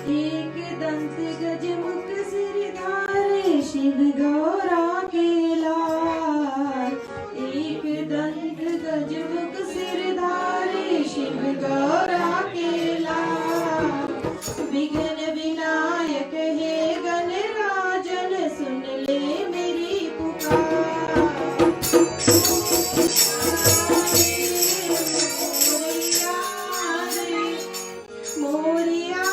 एक दंत गज मुख सिरधारे शिव गौरा के लाल। एक दंत गज मुख सिरधारे शिव गौरा के लाल। विघ्न विनायक हे गणराजन सुन ले मेरी पुकार। मोरिया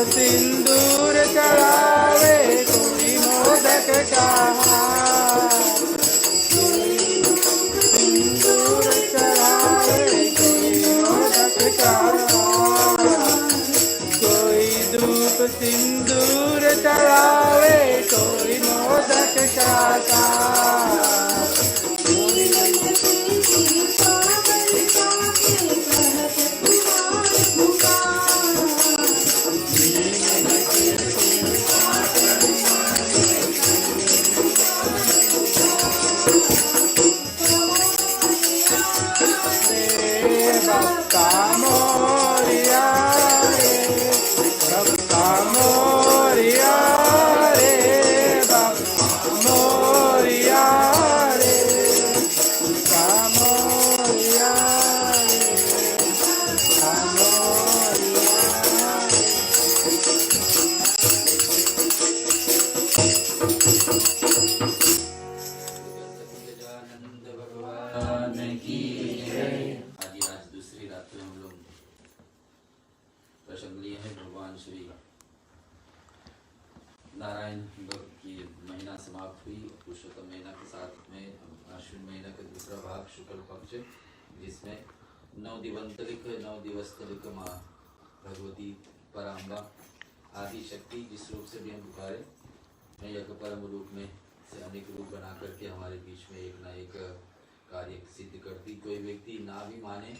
सिंदूर चढ़ावे कोई मोदक सिंदूर चढ़ावे कोई मोदक कोई धूप सिंदूर चढ़ावे कोई मोदक समाप्त हुई। पुरुषोत्तम महीना के साथ में अश्विन महीना का दूसरा भाग शुक्ल पक्ष, जिसमें 9 दिवस्तलिक माँ भगवती पराम्बा आदि शक्ति जिस रूप से भी हम पुकारे, मैं यज्ञ परम रूप में से अनेक रूप बना करके हमारे बीच में एक ना एक कार्य सिद्ध करती। कोई व्यक्ति ना भी माने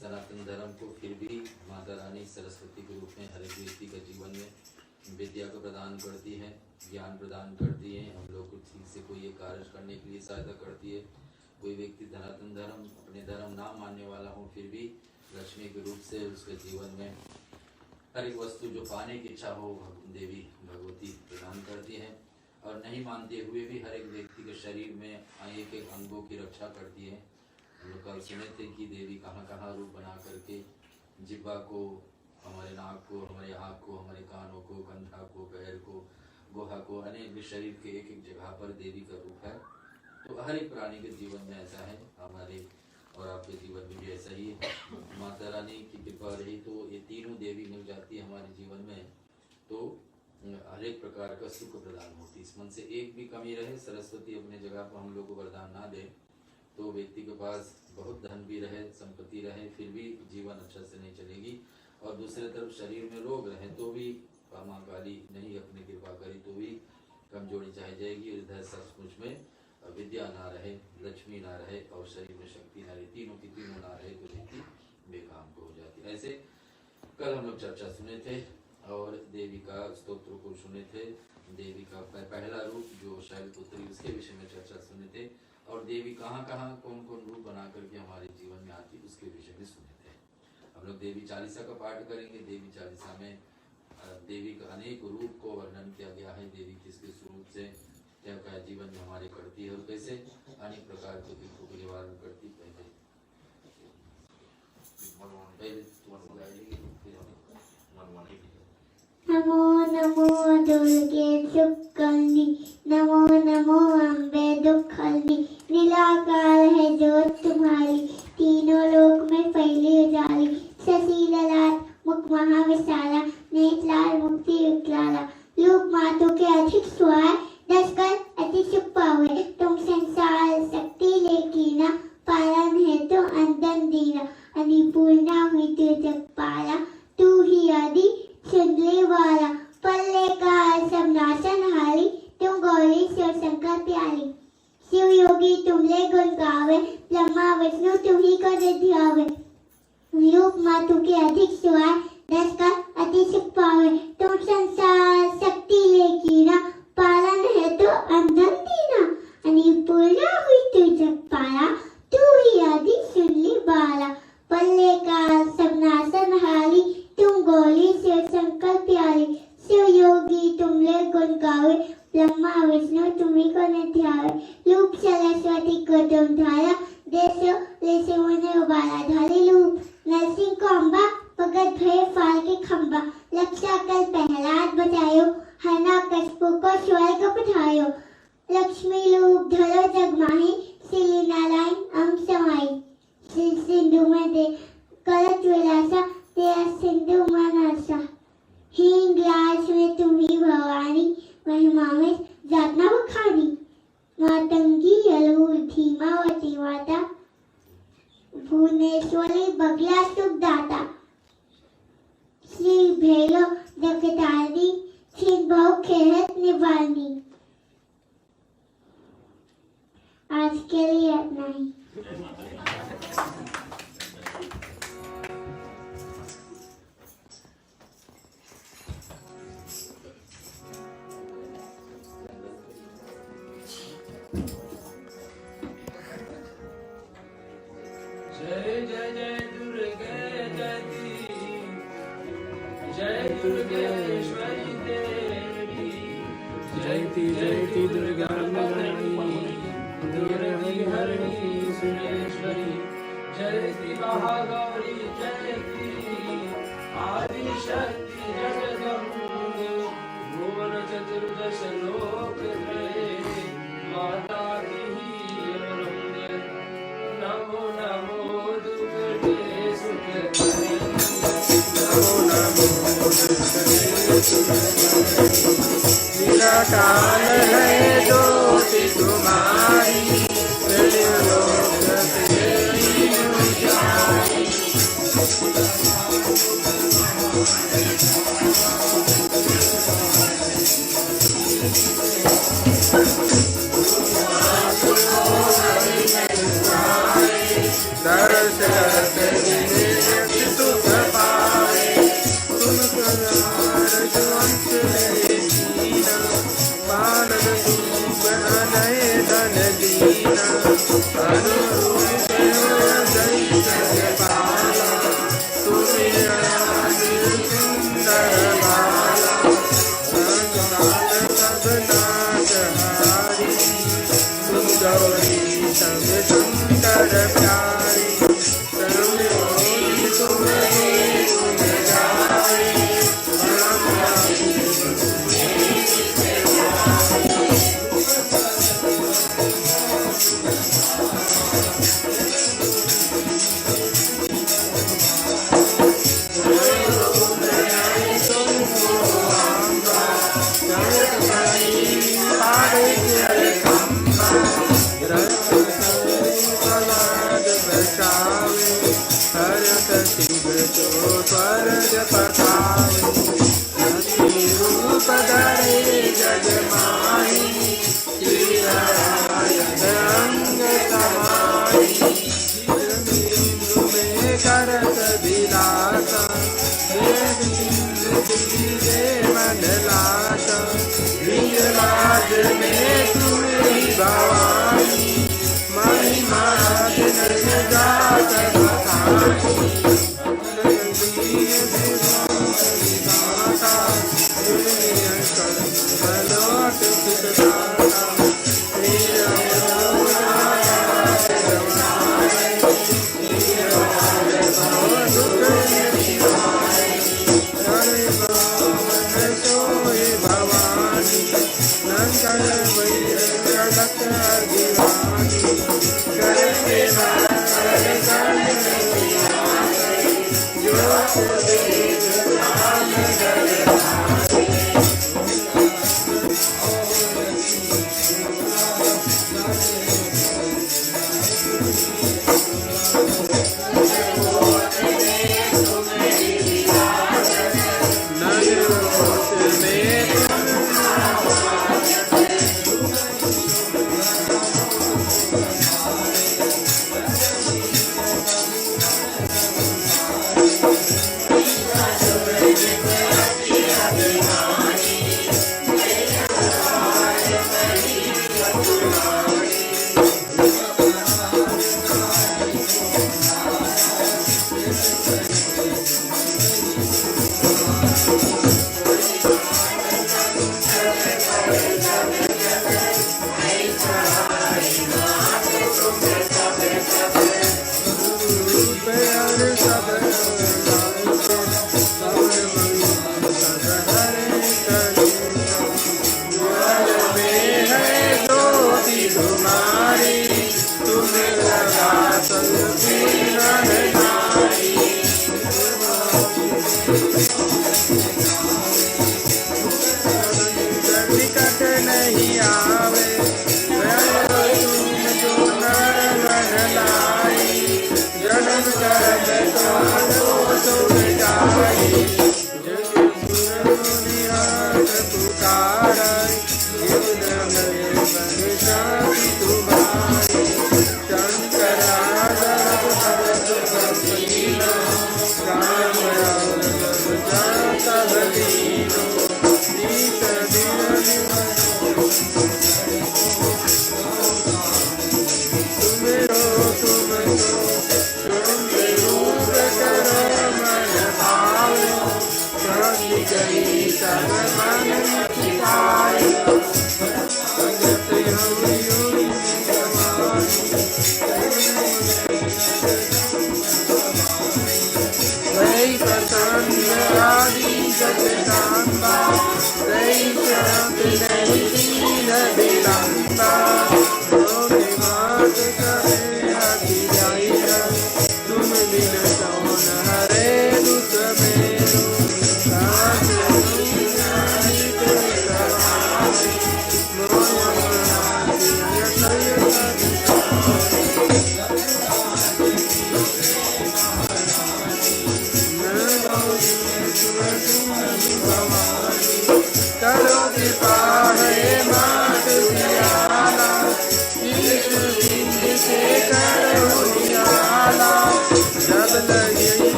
सनातन धर्म को, फिर भी माता रानी सरस्वती के रूप में हर एक व्यक्ति के जीवन में विद्या को प्रदान करती है, ज्ञान प्रदान करती है, हम लोग को ठीक से कोई एक कार्य करने के लिए सहायता करती है। कोई व्यक्ति सनातन धर्म अपने धर्म ना मानने वाला हो, फिर भी लक्ष्मी के रूप से उसके जीवन में हर एक वस्तु जो पाने की इच्छा हो देवी भगवती प्रदान करती है। और नहीं मानते हुए भी हर एक व्यक्ति के शरीर में एक एक अंगों की रक्षा करती है। हम लोग कल सुने थे कि देवी कहाँ कहाँ रूप बना करके जिब्बा को, हमारे नाक को, हमारे आँख को, हमारे कानों को, कंधा को, पैर को, गुहा को, अनेक शरीर के एक एक जगह पर देवी का रूप है। तो हर एक प्राणी के जीवन में ऐसा है, हमारे और आपके जीवन में भी ऐसा ही है। माता रानी की कृपा रही तो ये तीनों देवी मिल जाती है हमारे जीवन में, तो हर एक प्रकार का सुख प्रदान होती। इस मन से एक भी कमी रहे, सरस्वती अपने जगह पर हम लोग को वरदान ना दे तो व्यक्ति के पास बहुत धन भी रहे, संपत्ति रहे, फिर भी जीवन अच्छा से नहीं चलेगी। और दूसरे तरफ शरीर में रोग रहे तो भी माँ काली नहीं अपनी कृपा करी तो भी कमजोरी चाहे जाएगी। इधर सचमुच में विद्या ना रहे, लक्ष्मी ना रहे और शरीर में शक्ति ना रहे, तीनों की तीनों ना रहे तो व्यक्ति बेकाम को हो जाती है। ऐसे कल हम लोग चर्चा सुने थे और देवी का स्तोत्र को सुने थे। देवी का पहला रूप जो शैलपुत्री, उसके विषय में चर्चा सुने थे। और देवी कहाँ कहाँ कौन कौन रूप बना करके हमारे जीवन में आती उसके विषय में सुने थे। हम लोग देवी चालीसा का पाठ करेंगे। देवी चालीसा में देवी का अनेक रूप को वर्णन किया गया है। देवी किस किस रूप से क्या क्या जीवन में हमारे करती है और कैसे अनेक प्रकार के दुखों को निवारण करती। नमो नमो दुर्गे सुकलनी, नमो नमो अम्बे दुखलनी, निराकार है ज्योत तुम्हारी, तीनों लोक में फैली उजाली, शशि ललाट मुख महाविशाला, नेत्र लाल मुक्ति उजलाला, लोक मातों के अधिक सुहाए, 10 कर अति सुख पावे, तुम संसार शक्ति लेकीना, पालन है तो अंदन दीना, अन्नपूर्णा हुई तो जग पाला, तू ही आदि सुनले वाला, पल्ले का सब नाशन हारी, तुम गौरी शिव शंकर प्यारी, शिव योगी तुमले गुण गावे, ब्रह्मा विष्णु तुम्ही को ध्यावे, लोक मातु के अधिक सुहाए, 10 का अति सुख पावे, तुम संसार शक्ति लेकीना, पालन है तो अंधन दीना, अन्नपूर्णा हुई तो जग पाला, तू ही आदि सुनली बाला, पल्ले का सब नाशन हारी, तुम गौरी शिव शंकर प्यारी, शिव योगी तुमले गुण गावे, ब्रह्मा विष्णु तुम्ही को ध्यावे, रूप सरस्वती को तुम धारा, देशो लेसे मुने उबारा, धारी रूप नरसिंह को अम्बा, भगत भय फाल के खम्बा, रक्षा कर प्रहलाद बचायो, हरना कशपु को स्वर्ग पठायो, लक्ष्मी रूप धरो जग माही, श्री नारायण अंग समाई, सिंधु में दे करत विलासा, तेरा सिंधु मन आशा, हीन ग्लास में तुम्ही भवानी, महिमा में जातना बखानी, मातंगी अलगू धीमावती माता, भुवनेश्वरी बगला सुखदाता, श्री भेलो जगतारिणी, छिन बहु खेहत निवारणी। आज के लिए इतना ही। जय जय जय दुर्गे जयति, जय दुर्गेश्वरी देवी, जयति जयति दुर्गा महारानी, दुर्गी हरणी सुरेश्वरी, जयति महागौरी जयति, आदि शक्ति जगदम्बे, भुवन चतुर्दश लोक त्रये, माता की अवलंबे, नमो नमो दुर्गे सुखदे, नमो नमो दुर्गे सुखदे, निराकार है जो दर्श करते सुख पाए तुम करार जो अंत है दीना पालन धूप अनय धन दीना अनुरूप जय पाला तुम्हें आज सुंदर बाला संसार सब नाश हारी तुम गौरी सब शंकर प्यारी स्वर्ग पठावे रूप धरे जग माही अंग समाई में करत विलासा मन लासा राज में तुम्हें भवानी महिमा जात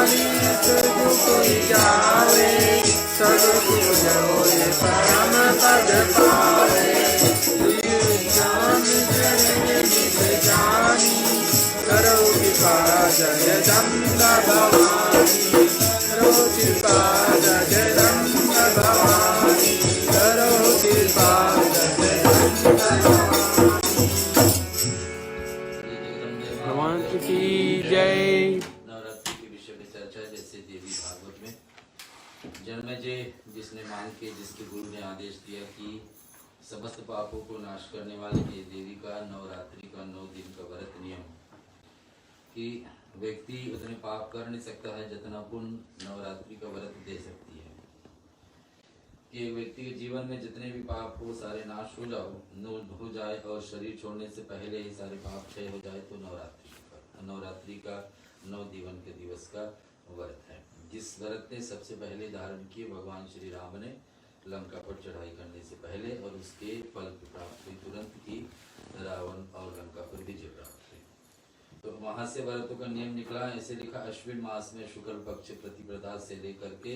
चालीस जो कोई जावे सब कुछ होए परम पद पावे ज्ञान जने निज जानी करो कृपा जगदम्ब भवानी करो कृपा जगदम्ब भवानी करो कृपा जगदम्ब भगवान की जय। नवरात्रि के विषय में चर्चा जैसे देवी भागवत में जन्मेजय जिसने मांग के जिसके गुरु ने आदेश दिया कि समस्त पापों को नाश करने वाले ये देवी का नवरात्रि का 9 दिन का व्रत नियम कि व्यक्ति उतने पाप कर नहीं सकता है जितना पुण्य नवरात्रि का व्रत दे सकती है। कि व्यक्ति के जीवन में जितने भी पाप हो सारे नाश हो जाए और शरीर छोड़ने से पहले ही सारे पाप क्षय हो जाए तो नवरात्रि का 9 दिवन के दिवस का व्रत है। जिस व्रत ने सबसे पहले धारण किए भगवान श्री राम ने लंका पर चढ़ाई करने से पहले और उसके फल की प्राप्ति तुरंत की रावण और लंका पर विजय प्राप्त हुई। तो वहां से व्रतों का नियम निकला। ऐसे लिखा अश्विन मास में शुक्ल पक्ष प्रतिपदा से लेकर के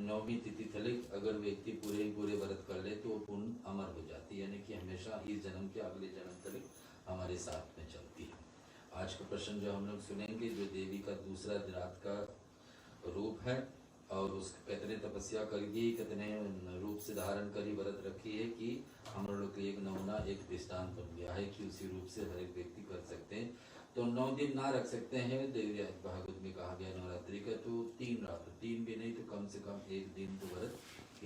9वीं तिथि तक अगर व्यक्ति पूरे व्रत कर ले तो पुण्य अमर हो जाती है, यानी कि हमेशा इस जन्म के अगले जन्म तक हमारे साथ में चलती है। आज का प्रश्न जो हम लोग सुनेंगे जो देवी का दूसरा रात का रूप है और उसके कितने तपस्या कर दी कितने रूप से धारण करी व्रत रखी है कि हम लोग के एक नमूना एक दृष्टांत बन गया है कि उसी रूप से हर एक व्यक्ति कर सकते हैं। तो 9 दिन ना रख सकते हैं देवी भागवत में कहा गया नवरात्रि का तो 3 रात 3 भी नहीं तो कम से कम 1 दिन तो व्रत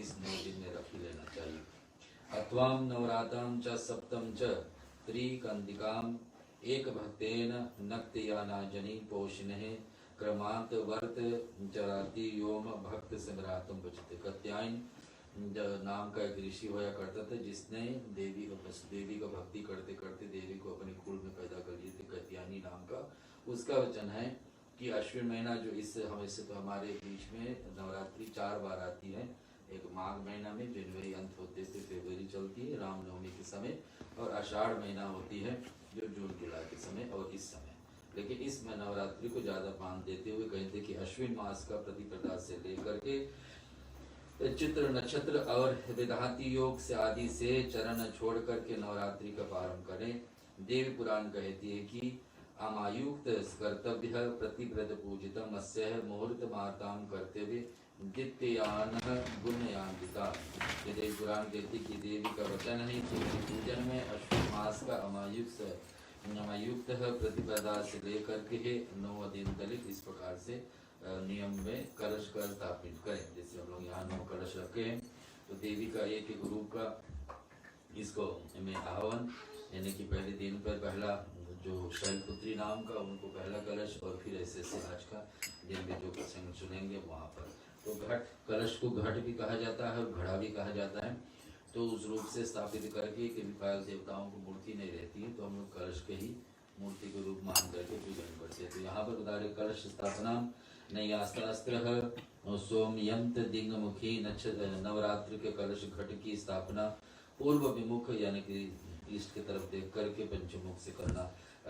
इस 9 दिन में रख ही लेना चाहिए। अथवाम नवरात्रम च सप्तम च त्रिकंदिकाम एक भक्तेन नक्तयाना जनी पोषिणे क्रमांत वर्त चराती योम भक्त सम्रातम बचते। कत्यायन नाम का एक ऋषि होया करता था जिसने देवी का भक्ति करते करते देवी को अपने कुल में पैदा कर लिए थे। कत्यानी नाम का उसका वचन है कि अश्विन महीना जो इस हमेशा तो हमारे बीच में नवरात्रि 4 बार आती है। एक माघ महीना में जनवरी अंत होते थे फरवरी चलती है रामनवमी के समय और आषाढ़ महीना होती है जो जून जुलाई के समय और इस समय। लेकिन इस नवरात्रि को ज्यादा मान देते हुए कहते कि अश्विन मास का प्रतिपदा से लेकर के चित्र नक्षत्र और विधाती योग से आदि से चरण छोड़ करके नवरात्रि का प्रारंभ करें। देवी पुराण कहती है कि अमायुक्त कर्तव्य प्रतिव्रत पूजितम अस्य मुहूर्त माताम कर्तव्य द्वितीयान गुणयान्विता। ये देवी पुराण कहती कि देवी का वचन है कि पूजन में अश्विन मास का अमायुक्त प्रतिपदा से लेकर के 9 दिन तक इस प्रकार से नियम में कलश का स्थापित करें। जैसे हम लोग यहाँ 9 कलश रखे हैं तो देवी का एक रूप का इसको में आह्वान यानी कि पहले दिन पर पहला जो शैलपुत्री नाम का उनको पहला कलश और फिर ऐसे ऐसे आज का दिन में जो प्रसंग सुनेंगे वहाँ पर तो घट कलश को घट भी कहा जाता है और घड़ा भी कहा जाता है। तो उस रूप से स्थापित करके कि देवताओं को मूर्ति नहीं रहती है तो हम लोग कलश के ही मूर्ति के रूप मान करके पूजन करते हैं। तो यहाँ पर उदाहरण कलश स्थापना नैयास्त्रास्त्र सोमयंत दिंगमुखी नवरात्र के कलश घट की स्थापना पूर्व विमुख यानी कि ईस्ट की तरफ देख करके पंचमुख से करना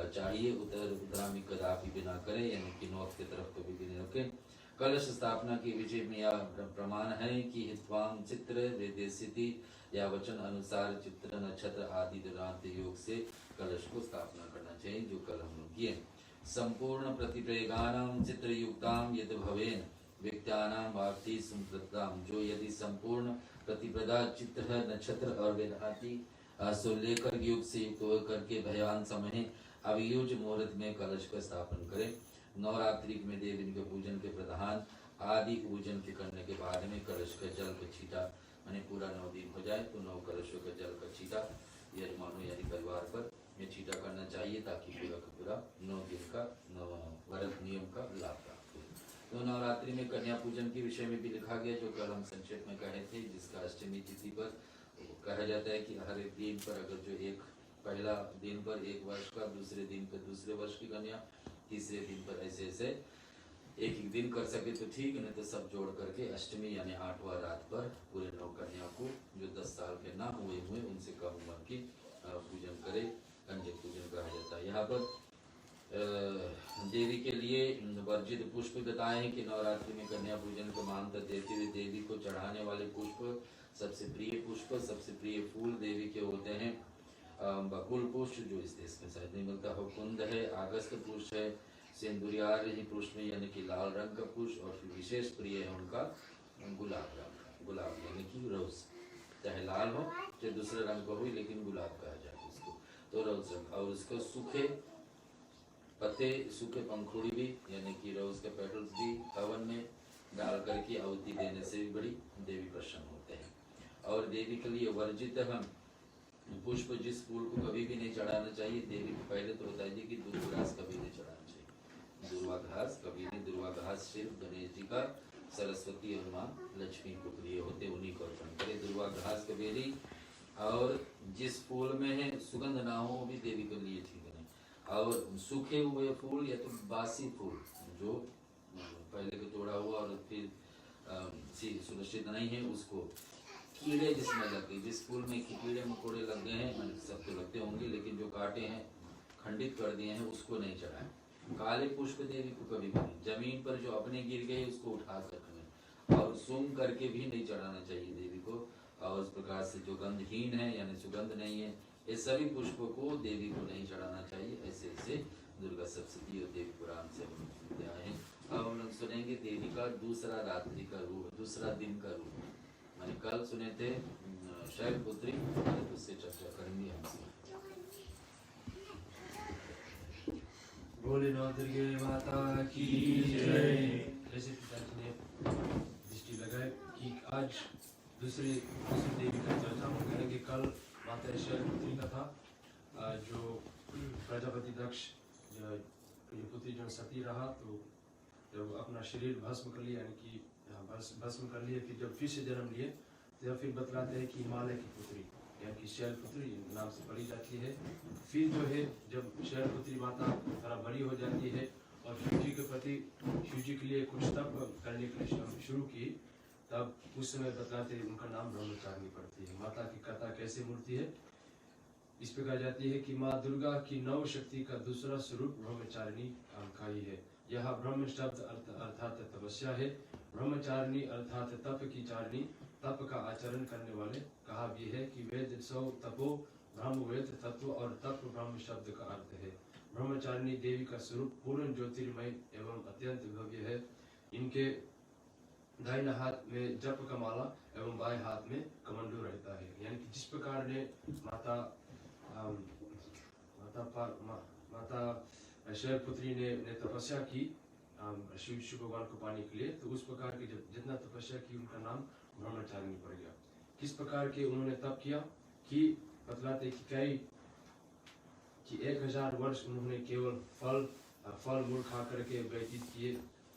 चाहिए। उत्तरामी कदापि बिना करें यानी कि नॉर्थ की तरफ कभी भी नहीं रखें। कलश स्थापना की विजय में यह प्रमाण है कि हित्वाम चित्र वेदेसिति या वचन अनुसार चित्र नक्षत्र आदि दुरांत योग से कलश को स्थापना करना चाहिए जो कल हम लोग किए। संपूर्ण प्रतिप्रयोगानां चित्रयुक्तां यद भवेन व्यक्त्यानां वार्ति संप्रदाम जो यदि संपूर्ण प्रतिप्रदा चित्र नक्षत्र और वेदांति सो लेकर युग से युक्त होकर के भयान समय अभियुज मुहूर्त में कलश का स्थापन करें। नवरात्रि में देवी के पूजन के प्रधान आदि पूजन के करने के बाद में कलश का जल का छीटा माने पूरा 9 दिन हो जाए तो 9 कलशों का जल का छीटा यजमानों यानी परिवार पर ये छीटा करना चाहिए ताकि पूरा 9 दिन का व्रत नियम का लाभ प्राप्त हो। तो नवरात्रि में कन्या पूजन के विषय में भी लिखा गया जो कल हम संक्षेप में कहे थे जिसका अष्टमी तिथि पर कहा जाता है कि हर एक दिन पर अगर जो एक पहला दिन पर 1 वर्ष का दूसरे दिन पर दूसरे वर्ष की कन्या तीसरे दिन पर ऐसे ऐसे एक दिन कर सके तो ठीक नहीं तो सब जोड़ करके अष्टमी यानी 8वां रात पर पूरे 9 कन्या को जो 10 साल के ना हुए उनसे कम उम्र की पूजन करे कंजक पूजन कहा जाता है। यहाँ पर देवी के लिए वर्जित पुष्प बताए हैं कि नवरात्रि में कन्या पूजन को मान्यता देते हुए देवी को चढ़ाने वाले पुष्प, सबसे प्रिय पुष्प, सबसे प्रिय फूल देवी के होते हैं बकुल पुष्प, जो इस देश में शायद नहीं मिलता हो, कुंद है, अगस्त पुष्प है, सिंदूरियार पुष्प यानी कि लाल रंग का पुष्प, और फिर विशेष प्रिय है उनका गुलाब रंग, गुलाब यानी कि रोज, चाहे लाल हो चाहे दूसरे रंग का हो, लेकिन गुलाब कहा जाए इसको, तो रोज रंग। और उसको सूखे पत्ते, सूखे पंखुड़ी भी यानी कि रोज के पेटल्स भी हवन में डाल करके आहुति देने से भी बड़ी देवी प्रसन्न होते हैं। और देवी के लिए वर्जित हम पुष्प, जिस फूल को कभी भी नहीं चढ़ाना चाहिए देवी को, पहले तो बता दीजिए कि दुर्वा घास कभी नहीं चढ़ाना चाहिए, दुर्वा घास कभी नहीं। दुर्वा घास सिर्फ गणेश जी का, सरस्वती और माँ लक्ष्मी को प्रिय होते, उन्हीं को अर्पण करें दुर्वा घास कबेरी। और जिस फूल में है सुगंध ना हो वो भी देवी के लिए ठीक नहीं। और सूखे हुए फूल या तो बासी फूल जो पहले को तोड़ा हुआ और फिर सुरक्षित नहीं है, उसको कीड़े जिसमें लग गए, जिस फूल में कीड़े मकोड़े लग गए हैं, सब तो लगते होंगे लेकिन जो काटे हैं खंडित कर दिए हैं उसको नहीं चढ़ाएं। काले पुष्प देवी को कभी भी नहीं, जमीन पर जो अपने गिर गए उसको उठा कर रखें, और सुम करके भी नहीं चढ़ाना चाहिए देवी को। और उस प्रकार से जो गंधहीन है यानी सुगंध नहीं है, ये सभी पुष्पों को देवी को नहीं चढ़ाना चाहिए। ऐसे ऐसे दुर्गा सप्तशती और देवी पुराण से हम आए हैं। अब हम लोग सुनेंगे देवी का दूसरा रात्रि का रूप, दूसरा दिन का रूप। मैंने कल सुने थे शैलपुत्री, उससे चर्चा करेंगे हम। भोलेनाथ दुर्गे माता की जय। जैसे पिताजी ने दृष्टि लगाए कि आज दूसरी देवी का चर्चा हम करेंगे। कल माता शैलपुत्री का था, जो प्रजापति दक्ष ये पुत्री जो सती रहा, तो जब अपना शरीर भस्म कर लिया, यानी कि भस्म कर लिए, फिर जब फिर से जन्म लिए, तो फिर बतलाते हैं कि हिमालय की पुत्री यानी कि शैलपुत्री नाम से पढ़ी जाती है। फिर जो है जब शैलपुत्री माता थोड़ा बड़ी हो जाती है और शिव जी के प्रति, शिव जी के लिए कुछ तप करने के लिए शुरू की, तब उस समय बतलाते हैं उनका नाम ब्रह्मचारिणी पड़ती है। माता की कथा कैसे मूर्ति है, इस प्रकार जाती है कि माँ दुर्गा की नव शक्ति का दूसरा स्वरूप ब्रह्मचारिणी का ही है। यह ब्रह्म शब्द अर्थात तपस्या है। ब्रह्मचारिणी अर्थात तप की चारिणी, तप का आचरण करने वाले। कहा भी है कि वेद सौ तपो ब्रह्म वेद तत्व, और तप ब्रह्म शब्द का अर्थ है। ब्रह्मचारिणी देवी का स्वरूप पूर्ण ज्योतिर्मय एवं अत्यंत भव्य है। इनके दाहिने हाथ में जप का माला एवं बाएं हाथ में कमंडलू रहता है। यानी कि जिस प्रकार ने माता शैलपुत्री ने तपस्या की शिव भगवान को पाने के लिए, तो उस प्रकार की जितना तपस्या की उनका नाम ब्रह्मचारिणी पड़ गया। किस प्रकार के उन्होंने तप किया कि बतलाते कि 1000 वर्ष उन्होंने केवल फल मूल खा करके व्यतीत किए।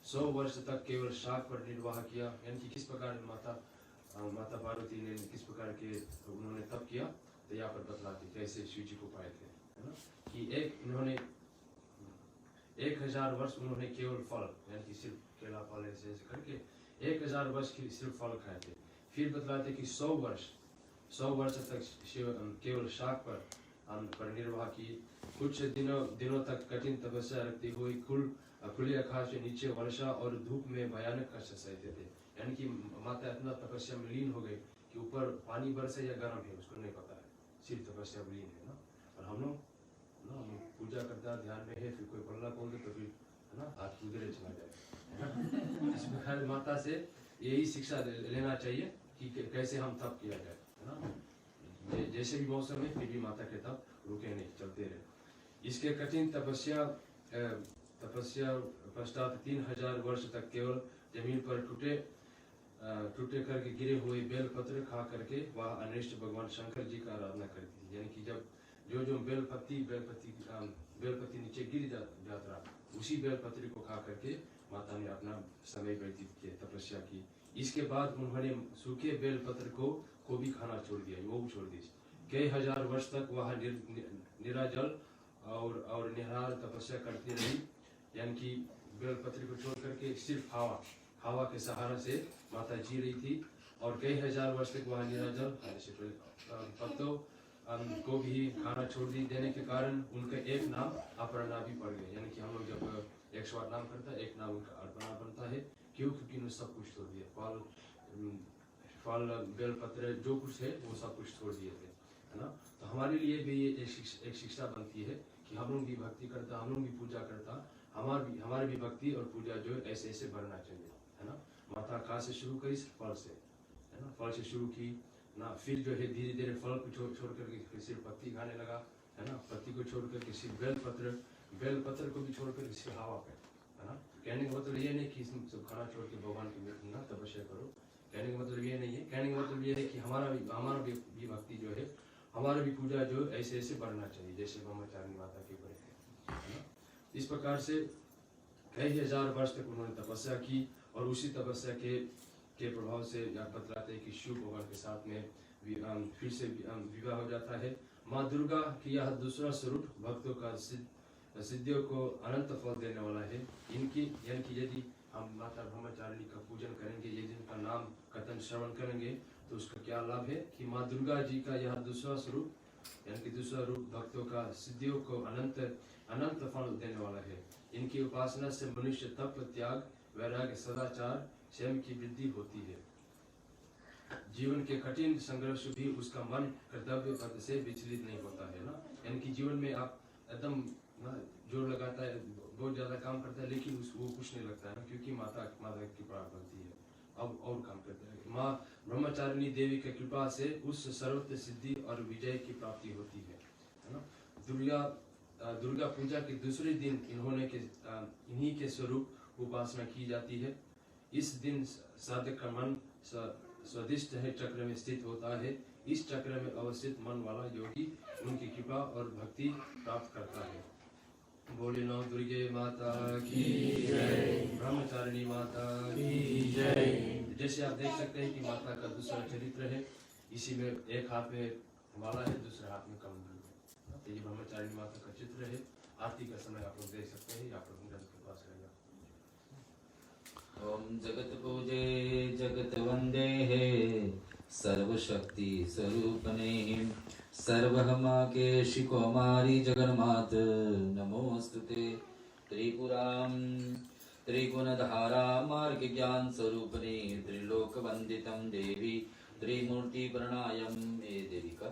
100 वर्ष तक केवल शाक पर निर्वाह किया। यानी कि किस प्रकार माता पार्वती ने किस प्रकार के उन्होंने तप किया, तो यहाँ पर बतलाते कैसे शिव जी को पाए थे, है ना, कि इन्होंने 1000 वर्ष उन्होंने केवल फल यानी कि सिर्फ केला फल ऐसे करके 1000 वर्ष की सिर्फ फल खाए थे। फिर बतलाते कि 100 वर्ष तक केवल शाक पर निर्वाह की। कुछ दिनों तक कठिन तपस्या रखते हुए खुले आकाश के नीचे वर्षा और धूप में भयानक कष्ट सहते थे। यानी कि माता इतना तपस्या में लीन हो गई कि ऊपर पानी बरसे या गर्म है उसको नहीं पता है, सिर्फ तपस्या में लीन है ना। और हम लोग पूजा करता ध्यान में है, फिर कोई पल्ला खोल दे तो फिर है ना हाथ उधर चला जाए। इस प्रकार माता से यही शिक्षा लेना चाहिए कि कैसे हम तप किया जाए, है ना। जैसे भी मौसम है फिर भी माता के तप रुके नहीं, चलते रहे। इसके कठिन तपस्या पश्चात 3000 वर्ष तक केवल जमीन पर टूटे करके गिरे हुए बेल पत्र खा करके वह अनिष्ट भगवान शंकर जी का आराधना करती थी। यानी कि जब जो बेलपत्ती नीचे गिर जाता रहा, उसी बेलपत्री को खा करके माता ने अपना समय व्यतीत किया, तपस्या की। इसके बाद उन्होंने सूखे बेलपत्र को भी खाना छोड़ दिया, वो भी छोड़ दी। कई हजार वर्ष तक वह निराजल और निहार तपस्या करती रही। यानी कि बेलपत्र को छोड़ करके सिर्फ हवा के सहारा से माता जी रही थी। और कई हजार वर्ष तक वह निराजल पत्तों को भी खाना छोड़ देने के कारण उनका एक नाम अपर्णा भी पड़ गया। यानी कि हम लोग जब 108 नाम करता है, एक नाम उनका अर्पणा बनता है। क्यों? क्योंकि उन्होंने सब कुछ छोड़ दिया, फल बेलपत्र जो कुछ है वो सब कुछ छोड़ दिए थे, है ना। तो हमारे लिए भी ये एक शिक्षा बनती है कि हम लोग भी भक्ति करता, हम लोग भी पूजा करता, हमारी भी भक्ति और पूजा जो है ऐसे ऐसे बढ़ना चाहिए, है ना। माता कहाँ से शुरू करी? फल से, है ना। फल से शुरू की ना, फिर जो है धीरे धीरे फल को छोड़ करके सिर्फ पत्ती खाने लगा, है ना। पत्ती को छोड़ करके सिर्फ बेलपत्र को भी छोड़ करके सिर्फ हवा पे, है ना। कहने का मतलब ये नहीं कि सब खाना छोड़ के भगवान की ना तपस्या करो। कहने का मतलब ये नहीं है। कहने का मतलब ये है कि हमारा भी भक्ति जो है, हमारा भी पूजा जो ऐसे ऐसे बढ़ना चाहिए, जैसे ब्रह्मचारिणी माता के ऊपर है ना। इस प्रकार से कई हजार वर्ष तक उन्होंने तपस्या की और उसी तपस्या के प्रभाव से यहाँ बतलाते हैं कि शिव भगवान के साथ में फिर से विवाह हो जाता है। माँ दुर्गा की यह दूसरा स्वरूप भक्तों का सिद्धियों को अनंत फल देने वाला है। इनकी यानी कि यदि हम माता ब्रह्मचारिणी का पूजन करेंगे, यदि इनका नाम कथन श्रवण करेंगे तो उसका क्या लाभ है कि माँ दुर्गा जी का यह दूसरा स्वरूप यानी कि दूसरा रूप भक्तों का सिद्धियों को अनंत फल देने वाला है। इनकी उपासना से मनुष्य तप, त्याग, वैराग्य, सदाचार, स्वयं की वृद्धि होती है। जीवन के कठिन संघर्ष भी उसका मन कर्तव्य पद से विचलित नहीं होता है ना। यानी कि जीवन में आप एकदम जोर लगाता है, बहुत ज्यादा काम करता है, लेकिन वो कुछ नहीं लगता है, क्योंकि माता की प्राप्त बनती है, अब और काम करता है। माँ ब्रह्मचारिणी देवी की कृपा से उस सर्वत्र सिद्धि और विजय की प्राप्ति होती है ना। दुर्गा पूजा के दूसरे दिन इन्हीं के स्वरूप उपासना की जाती है। इस दिन साधक का मन स्वादिष्ट है चक्र में स्थित होता है। इस चक्र में अवस्थित मन वाला योगी उनकी कृपा और भक्ति प्राप्त करता है। बोले नौ दुर्गे माता की जय, ब्रह्मचारिणी माता की जय। जैसे आप देख सकते हैं कि माता का दूसरा चरित्र है, इसी में एक हाथ में माला है, दूसरे हाथ में कमंडल है। तो ये ब्रह्मचारिणी माता का चित्र है। आरती का समय आप लोग देख सकते हैं, आप लोग ग्रंथ के पास रहेगा। ओम जगत पूजे जगत वंदे हे सर्वशक्ति स्वरूपने सर्वहमाकेशि कौमारी जगन्मात नमोस्तुते। त्रिपुरां त्रिगुणधारा मार्ग ज्ञान स्वरूपने त्रिलोक वंदितम देवी त्रिमूर्ति प्रणायम। ए देवी का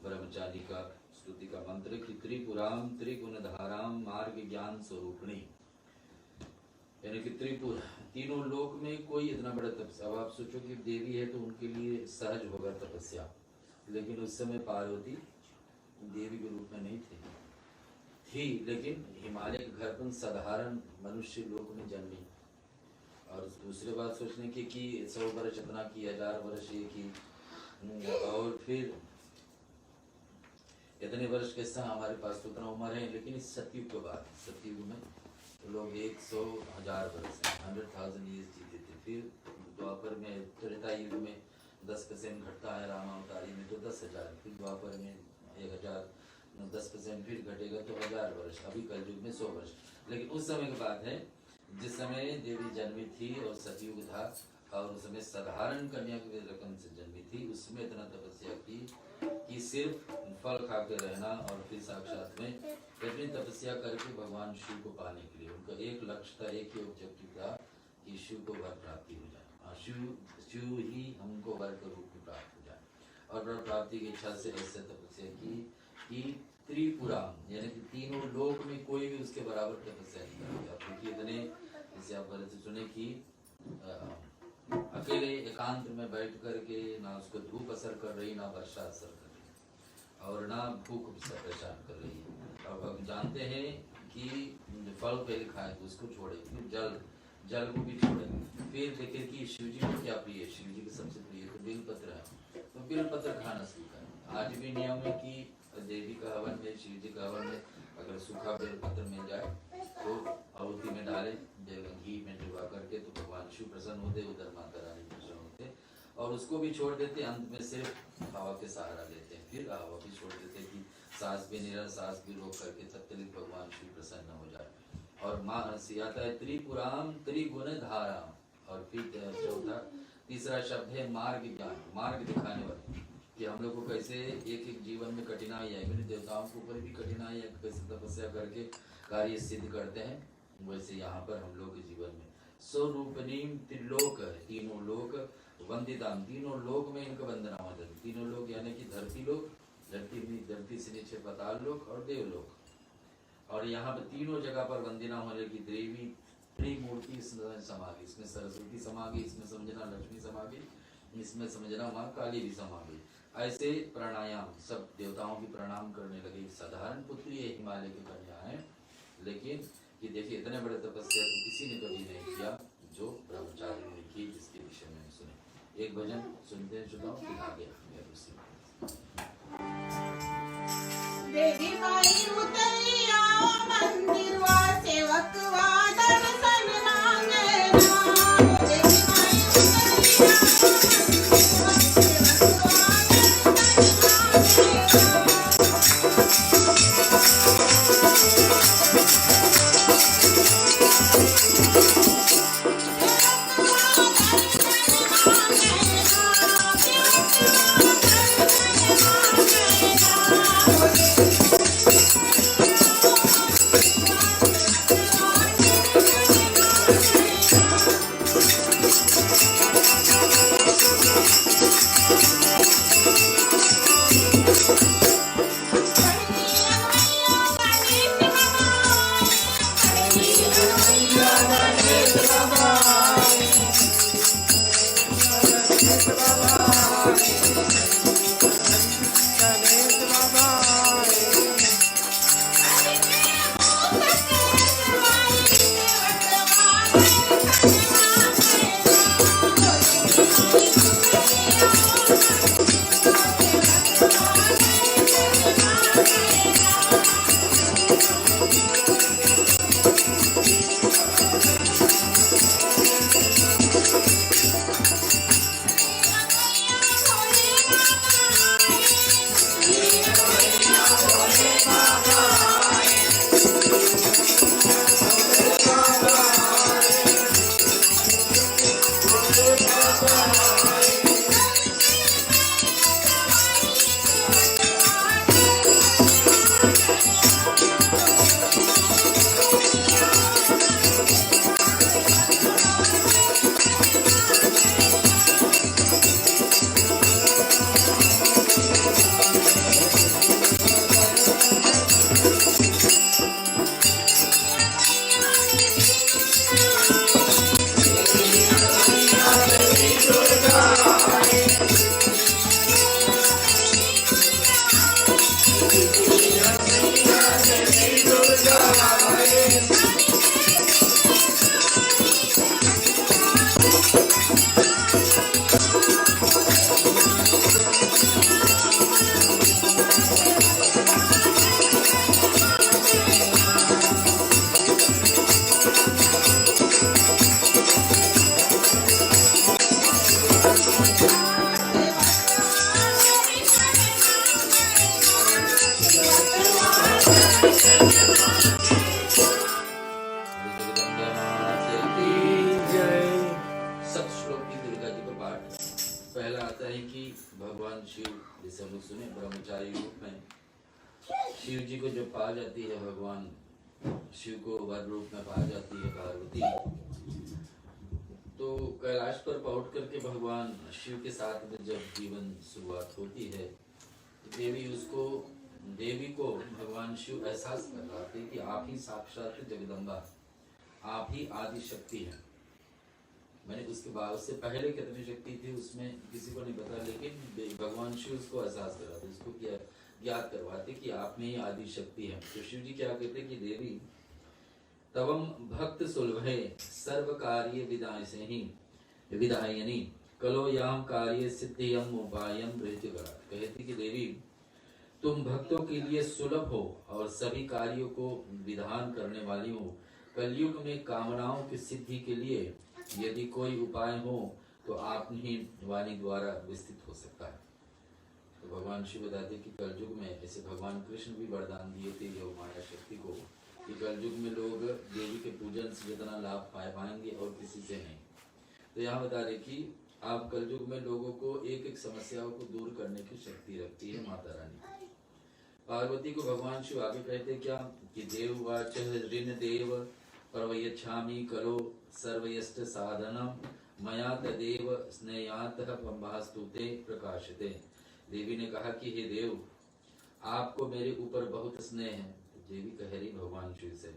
ब्रह्मचारी का स्तुति का मंत्र कि त्रिपुरां त्रिगुणधारा मार्ग ज्ञान स्वरूपणी, यानी कि त्रिपुर तीनों लोक में कोई इतना बड़ा तपस्या। अब आप सोचो कि देवी है तो उनके लिए सहज होगा तपस्या, लेकिन उस समय पार्वती देवी के रूप में नहीं थी, लेकिन हिमालय के घर पर साधारण मनुष्य लोक में जन्मी। और दूसरी बात सोचने की कि 100 वर्ष इतना की, 1000 वर्ष ये की, और फिर इतने वर्ष के साथ हमारे पास तो उतना उम्र है, लेकिन इस सतयुग के बाद, सतयुग में लोग 100,000 वर्ष 100,000 ईयर्स जीते थे। फिर द्वापर में त्रेता युग में 10% घटता है, रामावतारी में तो 10,000, फिर द्वापर में 1000, 10% फिर घटेगा तो 1000 वर्ष, अभी कलयुग में 100 वर्ष। लेकिन उस समय की बात है जिस समय देवी जन्मी थी और सतयुग था, और उस समय साधारण कन्या की रकम से जन्मी थी। उसमें इतना तपस्या की कि सिर्फ फल खा के रहना, और फिर साक्षात में इतनी तपस्या करके भगवान शिव को पाने के लिए उनका एक लक्ष्य था, एक ही ऑब्जेक्टिव था कि शिव को वर प्राप्ति हो जाए, शिव ही हमको वर के रूप में प्राप्त हो जाए। और वर प्राप्ति की इच्छा से ऐसे तपस्या की कि त्रिपुरा यानी कि तीनों लोक में कोई भी उसके बराबर तपस्या नहीं करेगा। क्योंकि इतने जैसे आप पहले से सुने कि अकेले एकांत में बैठ करके ना उसको धूप असर कर रही, ना वर्षा असर कर रही, और ना भूख परेशान कर रही है। और हम जानते हैं कि फल पहले खाए तो उसको छोड़े, फिर जल को भी छोड़े। फिर देखे कि शिव जी को क्या प्रिय है, शिव जी को सबसे प्रिय तो बेलपत्र है, तो बेलपत्र खाना सीखा। आज भी नियम है कि देवी का हवन में, शिव जी का हवन में अगर सूखा बेलपत्र मिल जाए तो आहुति में डाले, घी में डुबा करके, तो भगवान शिव प्रसन्न होते, उधर माता रानी प्रसन्न होते, और उसको भी छोड़ देते। अंत में सिर्फ हवा के सहारा लेते हैं, फिर हवा भी छोड़ देते कि सांस भी निरल, सांस भी रोक करके तब तक भगवान शिव प्रसन्न हो जाए। और माँ आता है त्रिपुराम त्रिगुण धाराम, और फिर चौथा तीसरा शब्द है मार्ग ज्ञान, मार्ग दिखाने वाले। कि हम लोग को कैसे एक एक जीवन में कठिनाई है, मेरे देवताओं के ऊपर भी कठिनाई है, कैसे तपस्या करके कार्य सिद्ध करते हैं, वैसे यहाँ पर हम लोग के जीवन में स्वरूपनीम त्रिलोक है, तीनों लोक वंदिताम, तीनों लोक में इनका वंदना वंदन, तीनों लोग यानी कि धरती लोक, धरती से नीचे पाताल लोक और देवलोक, और यहाँ पर तीनों जगह पर वंदना होने की देवी त्रिमूर्ति इसमें समा गई, इसमें सरस्वती समा गई, इसमें समझना लक्ष्मी समा गई, इसमें समझना माँ काली भी समा गई। ऐसे प्राणायाम सब देवताओं की प्रणाम करने लगे। साधारण पुत्री है, हिमालय की कन्या है, लेकिन ये देखिए इतने बड़े तपस्या तो किसी ने कभी नहीं किया जो ब्रह्मचारी ने की, जिसके विषय में सुने। एक भजन सुनते हैं, सुनाओ फिर आगे दूसरी। देवी माई उतरिया मंदिर वा सेवक वा दर्शन मांगे ना, देवी माई उतरिया मंदिर वा सेवक वा दर्शन मांगे भगवान शिव, जैसे हम लोग सुने ब्रह्मचारी रूप में शिव जी को जब पा जाती है, भगवान शिव को वर रूप में पा जाती है पार्वती, तो कैलाश पर पहुंच करके भगवान शिव के साथ में जब जीवन शुरुआत होती है, तो देवी को भगवान शिव एहसास कराते कि आप ही साक्षात जगदम्बा, आप ही आदि शक्ति है। मैंने उसके बाद उससे पहले कितनी शक्ति थी उसमें किसी को नहीं पता, लेकिन भगवान शिव उसको एहसास कराते, उसको क्या ज्ञात करवाते कि आप में ही आदि शक्ति है। तो शिव जी क्या कहते कि देवी तवम भक्त सुलभे सर्व कार्य विदायनी कलो याम कार्य सिद्धियम उपायम बृहतिकरा। कहती कि देवी तुम भक्तों के लिए सुलभ हो और सभी कार्यों को विधान करने वाली हो। कलयुग में कामनाओं की सिद्धि के लिए यदि कोई उपाय हो तो आप ही वाणी द्वारा विस्तृत हो सकता है। तो भगवान शिव बताते कि कलयुग में, ऐसे भगवान कृष्ण भी वरदान दिए थे योग माया शक्ति को, कि कलयुग में लोग देवी के पूजन से जितना लाभ पाएंगे और किसी से नहीं। तो यहाँ बता रहे कि आप कलयुग में लोगों को एक एक समस्याओं को दूर करने की शक्ति रखती है माता रानी। पार्वती को भगवान शिव आगे कहते क्या कि देववाच ऋण देव परवयच्छामि कलो सर्वयष्ट साधनम मया तदेव स्नेहातः पंभास्तुते प्रकाशते। देवी ने कहा कि हे देव, आपको मेरे ऊपर बहुत स्नेह है। देवी कह रही भगवान शिव से,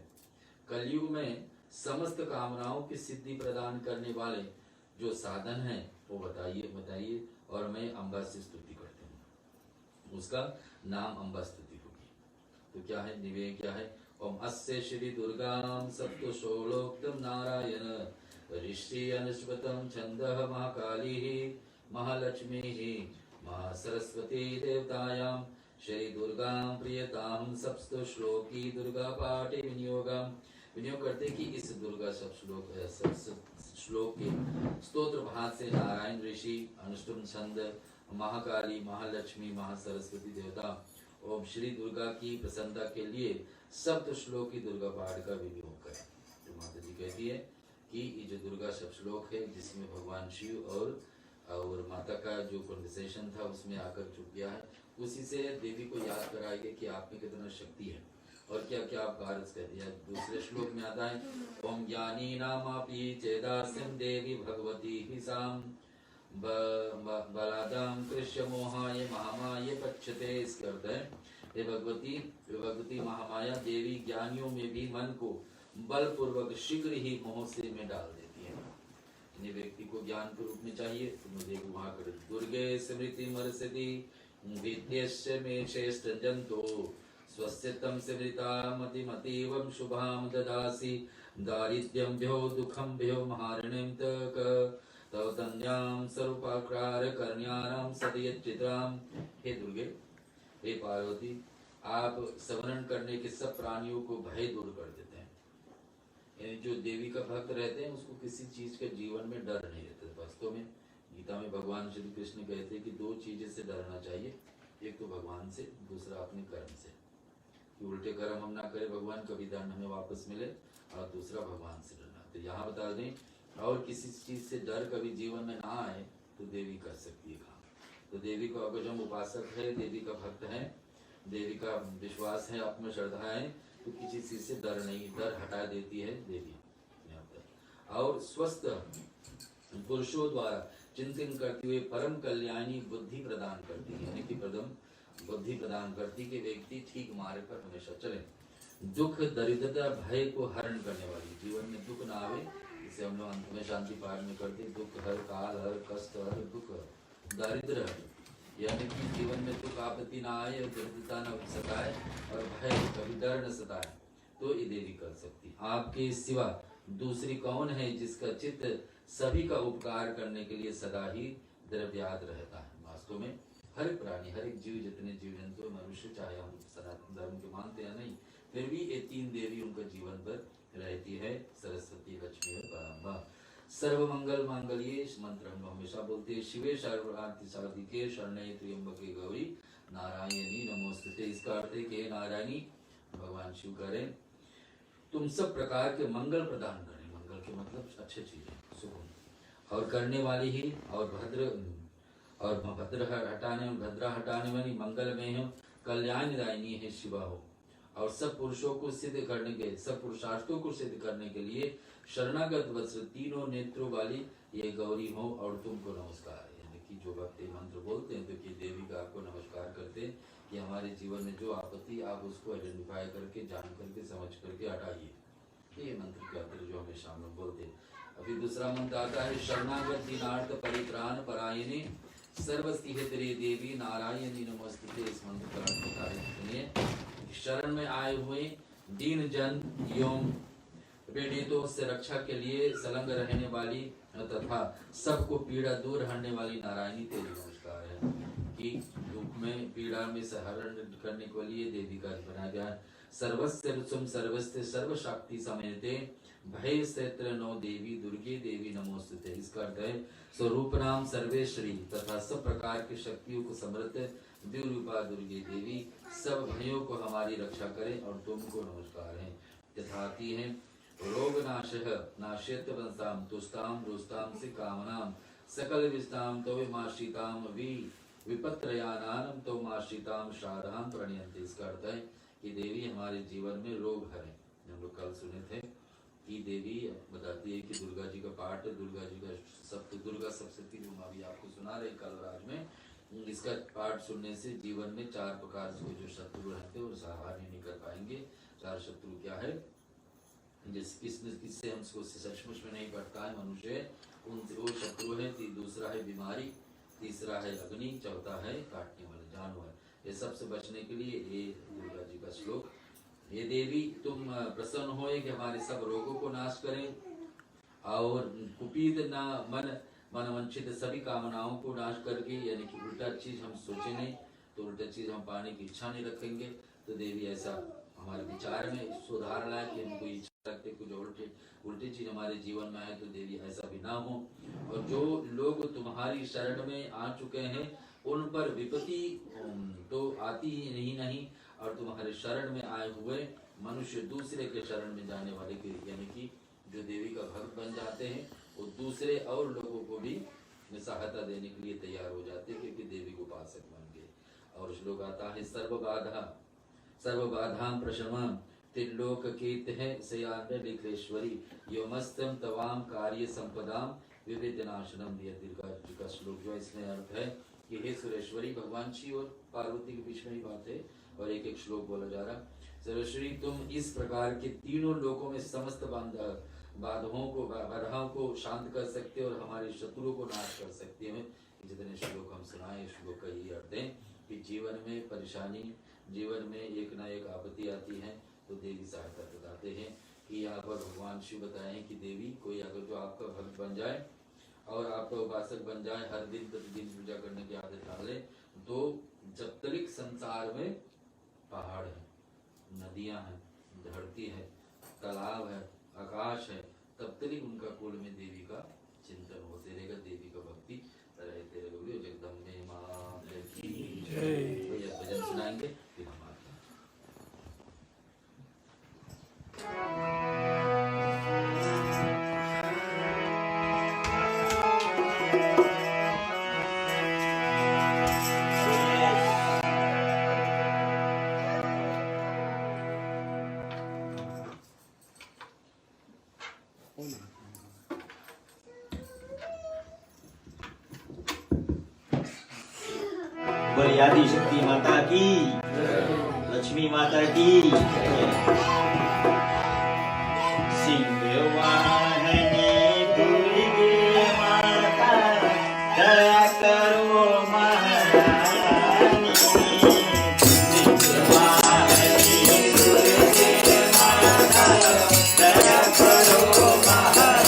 कलयुग में समस्त कामनाओं की सिद्धि प्रदान करने वाले जो साधन हैं वो बताइए बताइए, और मैं अम्बा से स्तुति करती हूँ। उसका नाम अम्बा स्तुति होगी। तो क्या है निवेद, क्या है? ओम अस्य श्री दुर्गाम सप्तशोलोक्तम नारायण ऋषि अनुस्वतम छंदः महाकाली महालक्ष्मी महासरस्वती देवतायाम श्री दुर्गाम प्रियताम सप्त श्लोकी दुर्गा पाठे विनियोग करते कि इस दुर्गा सब श्लोक के स्तोत्र भाग से नारायण ऋषि अनुष्टुम छंद महाकाली महालक्ष्मी महासरस्वती देवता ओम श्री दुर्गा की प्रसन्नता के लिए सप्त श्लोक की दुर्गा पाठ का विनियोग करें। तो माता जी कहती है कि ये जो दुर्गा सब श्लोक है जिसमें भगवान शिव और माता का जो कन्वर्सेशन था उसमें आकर चुप गया है, उसी से देवी को याद कराएंगे कि आप में कितना शक्ति है और क्या क्या आप कार्य करती है। दूसरे श्लोक में आता है ओम ज्ञानी नामापि चेदास्यं देवी भगवती हिसाम बलादाम कृष्य मोहाय महामाय पच्यते। इसके अर्थ है हे भगवती महामाया देवी ज्ञानियों में भी मन को बलपूर्वक शीघ्र ही मोह से में डाल देती है। इन्हें व्यक्ति को ज्ञान के रूप में चाहिए तो मुझे वहां कर दुर्गे स्मृति मरसति विद्यस्य में श्रेष्ठ जंतो स्वस्यतम स्मृता मतिमतीवं शुभाम ददासि दारिद्र्यं भ्यो दुखं भ्यो महारणिं तक तव तन्याम स्वरूपाकार कन्यानाम सदयचित्राम। हे दुर्गे, हे पार्वती, आप स्मरण करने के सब प्राणियों को भय दूर कर देते हैं। यानी जो देवी का भक्त रहते हैं उसको किसी चीज के जीवन में डर नहीं रहता। वास्तव में गीता में भगवान श्री कृष्ण कहते हैं कि दो चीजें से डरना चाहिए, एक तो भगवान से, दूसरा अपने कर्म से, कि उल्टे कर्म हम ना करें भगवान कभी दंड हमें वापस मिले, और दूसरा भगवान से डरना। तो यहाँ बता दें और किसी चीज से डर कभी जीवन में ना आए तो देवी कर सकती है काम। तो देवी को अगर हम उपासक है, देवी का भक्त है, देवी का विश्वास है, आत्म श्रद्धा है, तो किसी चीज से डर नहीं, डर हटा देती है देवी। और स्वस्थ पुरुषों द्वारा चिंतन करते हुए परम कल्याणी बुद्धि प्रदान करती है, यानी कि प्रथम बुद्धि प्रदान करती कि व्यक्ति ठीक मार्ग पर हमेशा चले। दुख दरिद्रता भय को हरण करने वाली, जीवन में दुख ना आवे, इसे हम लोग अंत में शांति पाठ में करते। दुख हर काल हर कष्ट हर दुख दारिद्र हर, यानी कि जीवन में दुख आपत्ति ना आए और दरिद्रता न सताए और भय कभी डर न सताए, तो ये देवी कर सकती। आपके सिवा दूसरी कौन है जिसका चित्त सभी का उपकार करने के लिए सदा ही द्रव्यात रहता है। वास्तव में हर एक प्राणी, हर एक जीव, जितने जीव जंतु मनुष्य, चाहे हम सनातन धर्म के मानते हैं नहीं, फिर भी ये तीन देवी उनका जीवन पर रहती है, सरस्वती, लक्ष्मी और पराम्बा। सर्व मंगल मांगल्ये, इस मंत्र हम हमेशा बोलते हैं, शिवे सर्वार्थ साधिके शरण्ये त्र्यंबके गौरी नारायणी नमोस्तुते। इसका अर्थ है कि नारायणी, भगवान शिव करें तुम सब प्रकार के मंगल प्रदान करें। मंगल के मतलब अच्छे चीजें, सुख और करने वाली ही, और भद्र हटाने वाली, मंगल में हो, कल्याणदायिनी है शिवा हो, और सब पुरुषों को सिद्ध करने के, सब पुरुषार्थों को सिद्ध करने के लिए शरणागत वत्स तीनों नेत्रों वाली ये गौरी हो, और तुमको नमस्कार। यानी कि जो भक्त मंत्र बोलते हैं तो कि देवी का आपको नमस्कार करते हैं कि हमारे जीवन में जो आपत्ति, आप उसको आइडेंटिफाई करके, जान करके, समझ करके हटाइए। ये मंत्र के अंदर जो हमेशा हम लोग बोलते हैं। अभी दूसरा मंत्र आता है शरणागत दीनार्थ परित्राण परायणे सर्वस्तिहत्रे देवी नारायणी नमोस्तुते। इस मंत्र का अर्थ बता सुनिए। शरण में आए हुए दीन जन एवं पीड़ितों से रक्षा के लिए संलग्न रहने वाली तथा सबको पीड़ा दूर हटने वाली नारायणी तेरी नमस्कार है। कि दुख में, पीड़ा में सहरण करने के लिए देवी का बनाया गया है। सर्वस्व सर्वस्व सर्व शक्ति समेते भय क्षेत्र नो देवी दुर्गे देवी नमोस्तुते। इसका अर्थ है स्वरूप नाम सर्वेश्वरी तथा सब प्रकार की शक्तियों को समृद्ध द्विरूपा दुर्गे देवी सब भयों को हमारी रक्षा करें, और तुमको नमस्कार है। यथाति है रोग नाशः नाश्यत वंसाम तुष्टाम रुष्टाम से कामनाम सकल विस्ताम तो विमाश्रिताम विपत्रयानानम तो माश्रिताम श्राद्धाम प्रणयंते। इसका अर्थ है कि देवी हमारे जीवन में रोग हरे। हम लोग कल सुने थे कि देवी बताती है कि दुर्गा जी का पाठ, दुर्गा जी का दुर्गा सप्तशती जो अभी आपको सुना रहे कल राज में, इसका पाठ सुनने से जीवन में 4 प्रकार से जो शत्रु रहते हैं वो सहारा नहीं कर पाएंगे। 4 शत्रु क्या है, किससे हमको सचमुच में नहीं पड़ता है मनुष्य, उनसे वो शत्रु है। दूसरा है बीमारी, तीसरा है अग्नि, चौथा है काटने वाले जानवर। ये सबसे बचने के लिए ये दुर्गा जी का श्लोक। ये देवी तुम प्रसन्न हो कि हमारे सब रोगों को नाश करें और कुपीत ना मन वांछित सभी कामनाओं को नाश करके, यानी कि उल्टा चीज हम सोचे नहीं तो उल्टा चीज हम पाने की इच्छा नहीं रखेंगे। तो देवी ऐसा हमारे विचार में सुधार लाए कि हम कोई इच्छा रखते कुछ उल्टी चीज हमारे जीवन में आए, तो देवी ऐसा भी ना हो। और जो लोग तुम्हारी शरण में आ चुके हैं उन पर विपत्ति तो आती ही नहीं, और तुम्हारे शरण में आए हुए मनुष्य दूसरे के शरण में जाने वाले के, यानी कि जो देवी का भक्त बन जाते हैं वो दूसरे और लोगों को भी सहायता देने के लिए तैयार हो जाते हैं, क्योंकि देवी को उपासक बन गए। और श्लोक आता है सर्वबाधां प्रशमं त्रिलोक कीर्ति है सयान्य लिखेश्वरी योमस्तम तवाम कार्य संपदाम विविधनाशनम। दिया दुर्गा जी का श्लोक जो इसमें अर्थ है कि हे सुरेश्वरी, भगवान शिव और पार्वती के बीच में ही बात है और एक एक श्लोक बोला जा रहा। सर्वेश्वरी, तुम इस प्रकार के तीनों लोकों में समस्त बाधाओं को शांत कर सकते हो और हमारे शत्रुओं को नाश कर सकते हो। जितने श्लोक हम सुनाए, श्लोक का यही अर्थ है कि जीवन में परेशानी, जीवन में एक ना एक आपत्ति आती है तो देवी सहायता बताते हैं। कि यहाँ पर भगवान शिव बताएं कि देवी कोई अगर जो आपका भक्त बन जाए और आपका उपासक बन जाए, हर दिन प्रतिदिन पूजा करने की आदत डाले, तो जब तक संसार में पहाड़ है, नदियां हैं, धरती है, तालाब है, आकाश है, तब तक उनका कुल में देवी का चिंतन होते रहेगा, देवी का भक्ति रहते रहेगी। जगदम्बे मां की जय। भजन सुनाएंगे फिर हम आते हैं। बोलिए आदि शक्ति माता की, लक्ष्मी माता की। सिंहवाहिनी दुर्गे माता, दया करो महारानी। सिंहवाहिनी दुर्गे माता, दया करो महारानी।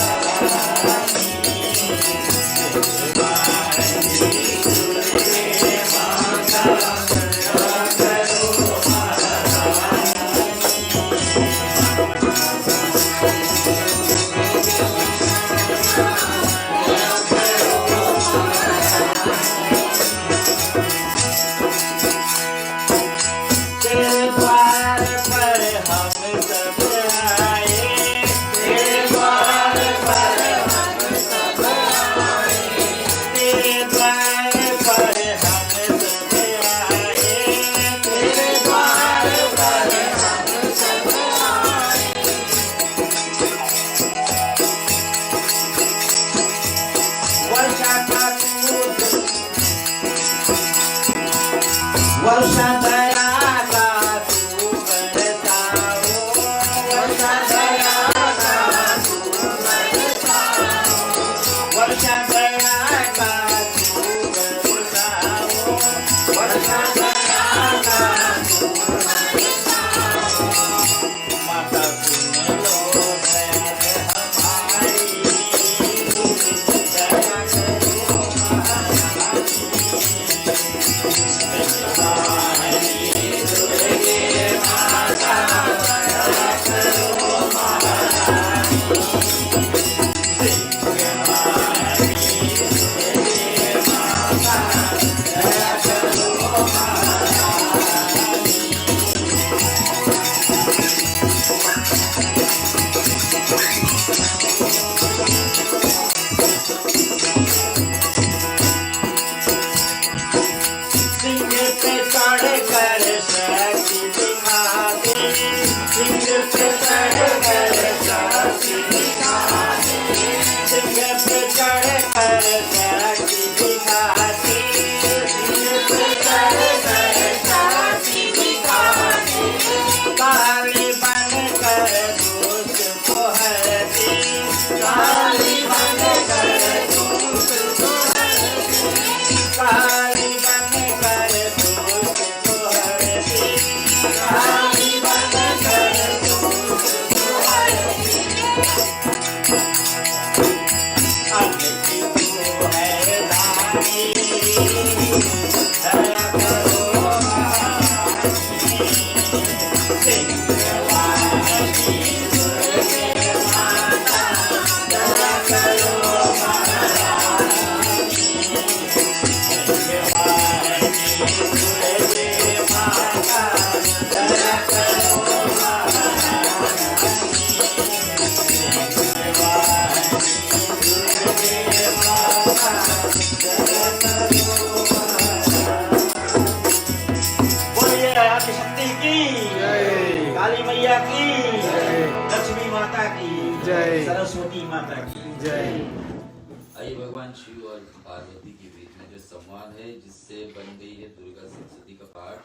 आइए भगवान शिव और पार्वती के बीच में जो संवाद है जिससे बन गई है दुर्गा सप्तशती का पाठ,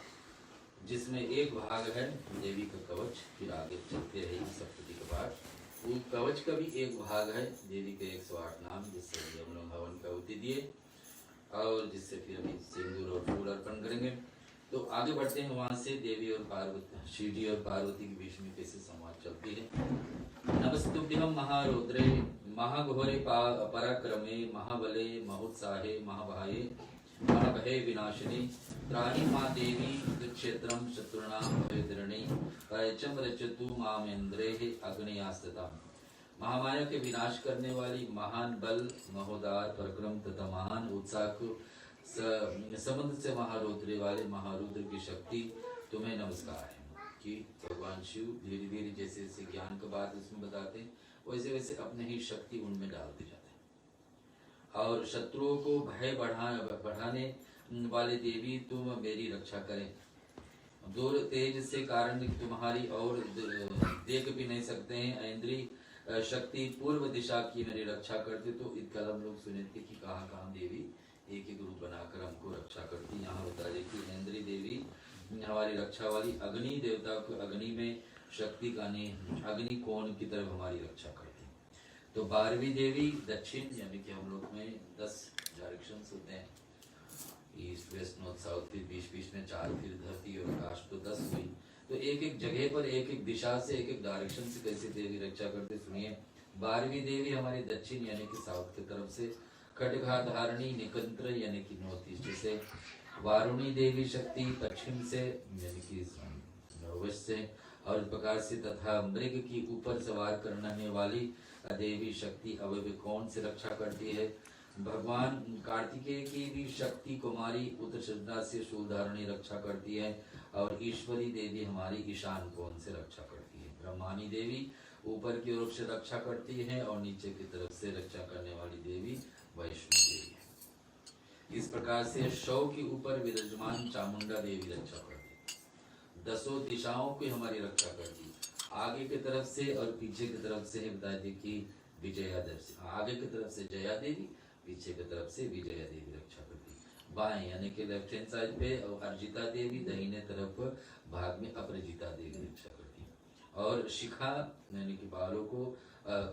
जिसमें एक भाग है देवी का कवच, फिर आगे चलते रहेगी सप्तशती का पाठ। वो कवच का भी एक भाग है देवी के 108 नाम, जिससे हम लोग हवन का आहुति दिए और जिससे फिर अभी सिंदूर और फूल अर्पण करेंगे। तो आगे बढ़ते हैं वहां से देवी और पार्वती, शिव जी और पार्वती के बीच में कैसे संवाद चलती है। नमस्तुभ्यं महारुद्रे महाघोरे पराक्रमे महाबले महोत्साहे महाभाये महाभये विनाशिनी त्राहि मां देवी क्षेत्रम शत्रुणां भयदृणी रचम रचतु मामेन्द्रेः अग्नियास्तताम्। महामाया के विनाश करने वाली महान बल महोदार पराक्रम तथा महान उत्साह को संबंध से महारुद्र वाले महारुद्र की शक्ति तुम्हें नमस्कार है। कि भगवान शिव धीरे धीरे जैसे जैसे ज्ञान का बात उसमें बताते हैं वैसे वैसे अपने ही शक्ति उनमें डालते जाते हैं। और शत्रुओं को भय बढ़ाने वाले देवी तुम मेरी रक्षा करें। दूर तेज से कारण तुम्हारी और देख भी नहीं सकते हैं। इंद्रिय शक्ति पूर्व दिशा की मेरी रक्षा करते। तो इत कल हम लोग सुने थे कि कहाँ कहाँ देवी एक एक रूप बनाकर हमको रक्षा करती। यहाँ बता रही कि इंद्री देवी हमारी रक्षा वाली, अग्नि देवता को अग्नि में शक्ति का अग्नि कोण की तरफ हमारी रक्षा करती। तो 12वीं देवी दक्षिण, यानी कि हम लोग में 10 डायरेक्शंस होते हैं, ईस्ट वेस्ट नॉर्थ साउथ, फिर बीच में 4, फिर धरती और आकाश, तो 10 हुई। तो एक एक जगह पर एक एक दिशा से एक एक डायरेक्शन से कैसे देवी रक्षा करते सुनिए। 12वीं देवी हमारी दक्षिण यानी कि साउथ की तरफ से, खड्गा धारणी निकंत्र यानी कि नॉर्थ ईस्ट से, वारुणी देवी शक्ति पश्चिम से यानी कि वेस्ट से, और इस प्रकार से तथा मृग की ऊपर सवार करने वाली देवी शक्ति अवयव कोण से रक्षा करती है। भगवान कार्तिकेय की भी शक्ति कुमारी उत्तरसज्जा से शूलधारणी रक्षा करती है। और ईश्वरी देवी हमारी ईशान कोण से रक्षा करती है। ब्रह्मानी देवी ऊपर की ओर से रक्षा करती है और नीचे की तरफ से रक्षा करने वाली देवी वैष्णो देवी है। इस प्रकार से शव के ऊपर विराजमान चामुंडा देवी रक्षा करती, 10 दिशाओं की हमारी रक्षा करती। आगे की तरफ से और पीछे की तरफ से बता दी कि विजया देवी, आगे की तरफ से जया देवी, पीछे की तरफ से विजया देवी रक्षा करती। बाएं यानी कि लेफ्ट हैंड साइड पे और अर्जिता देवी, दाहिने तरफ भाग में अपराजिता देवी रक्षा करती। और शिखा यानी कि बालों को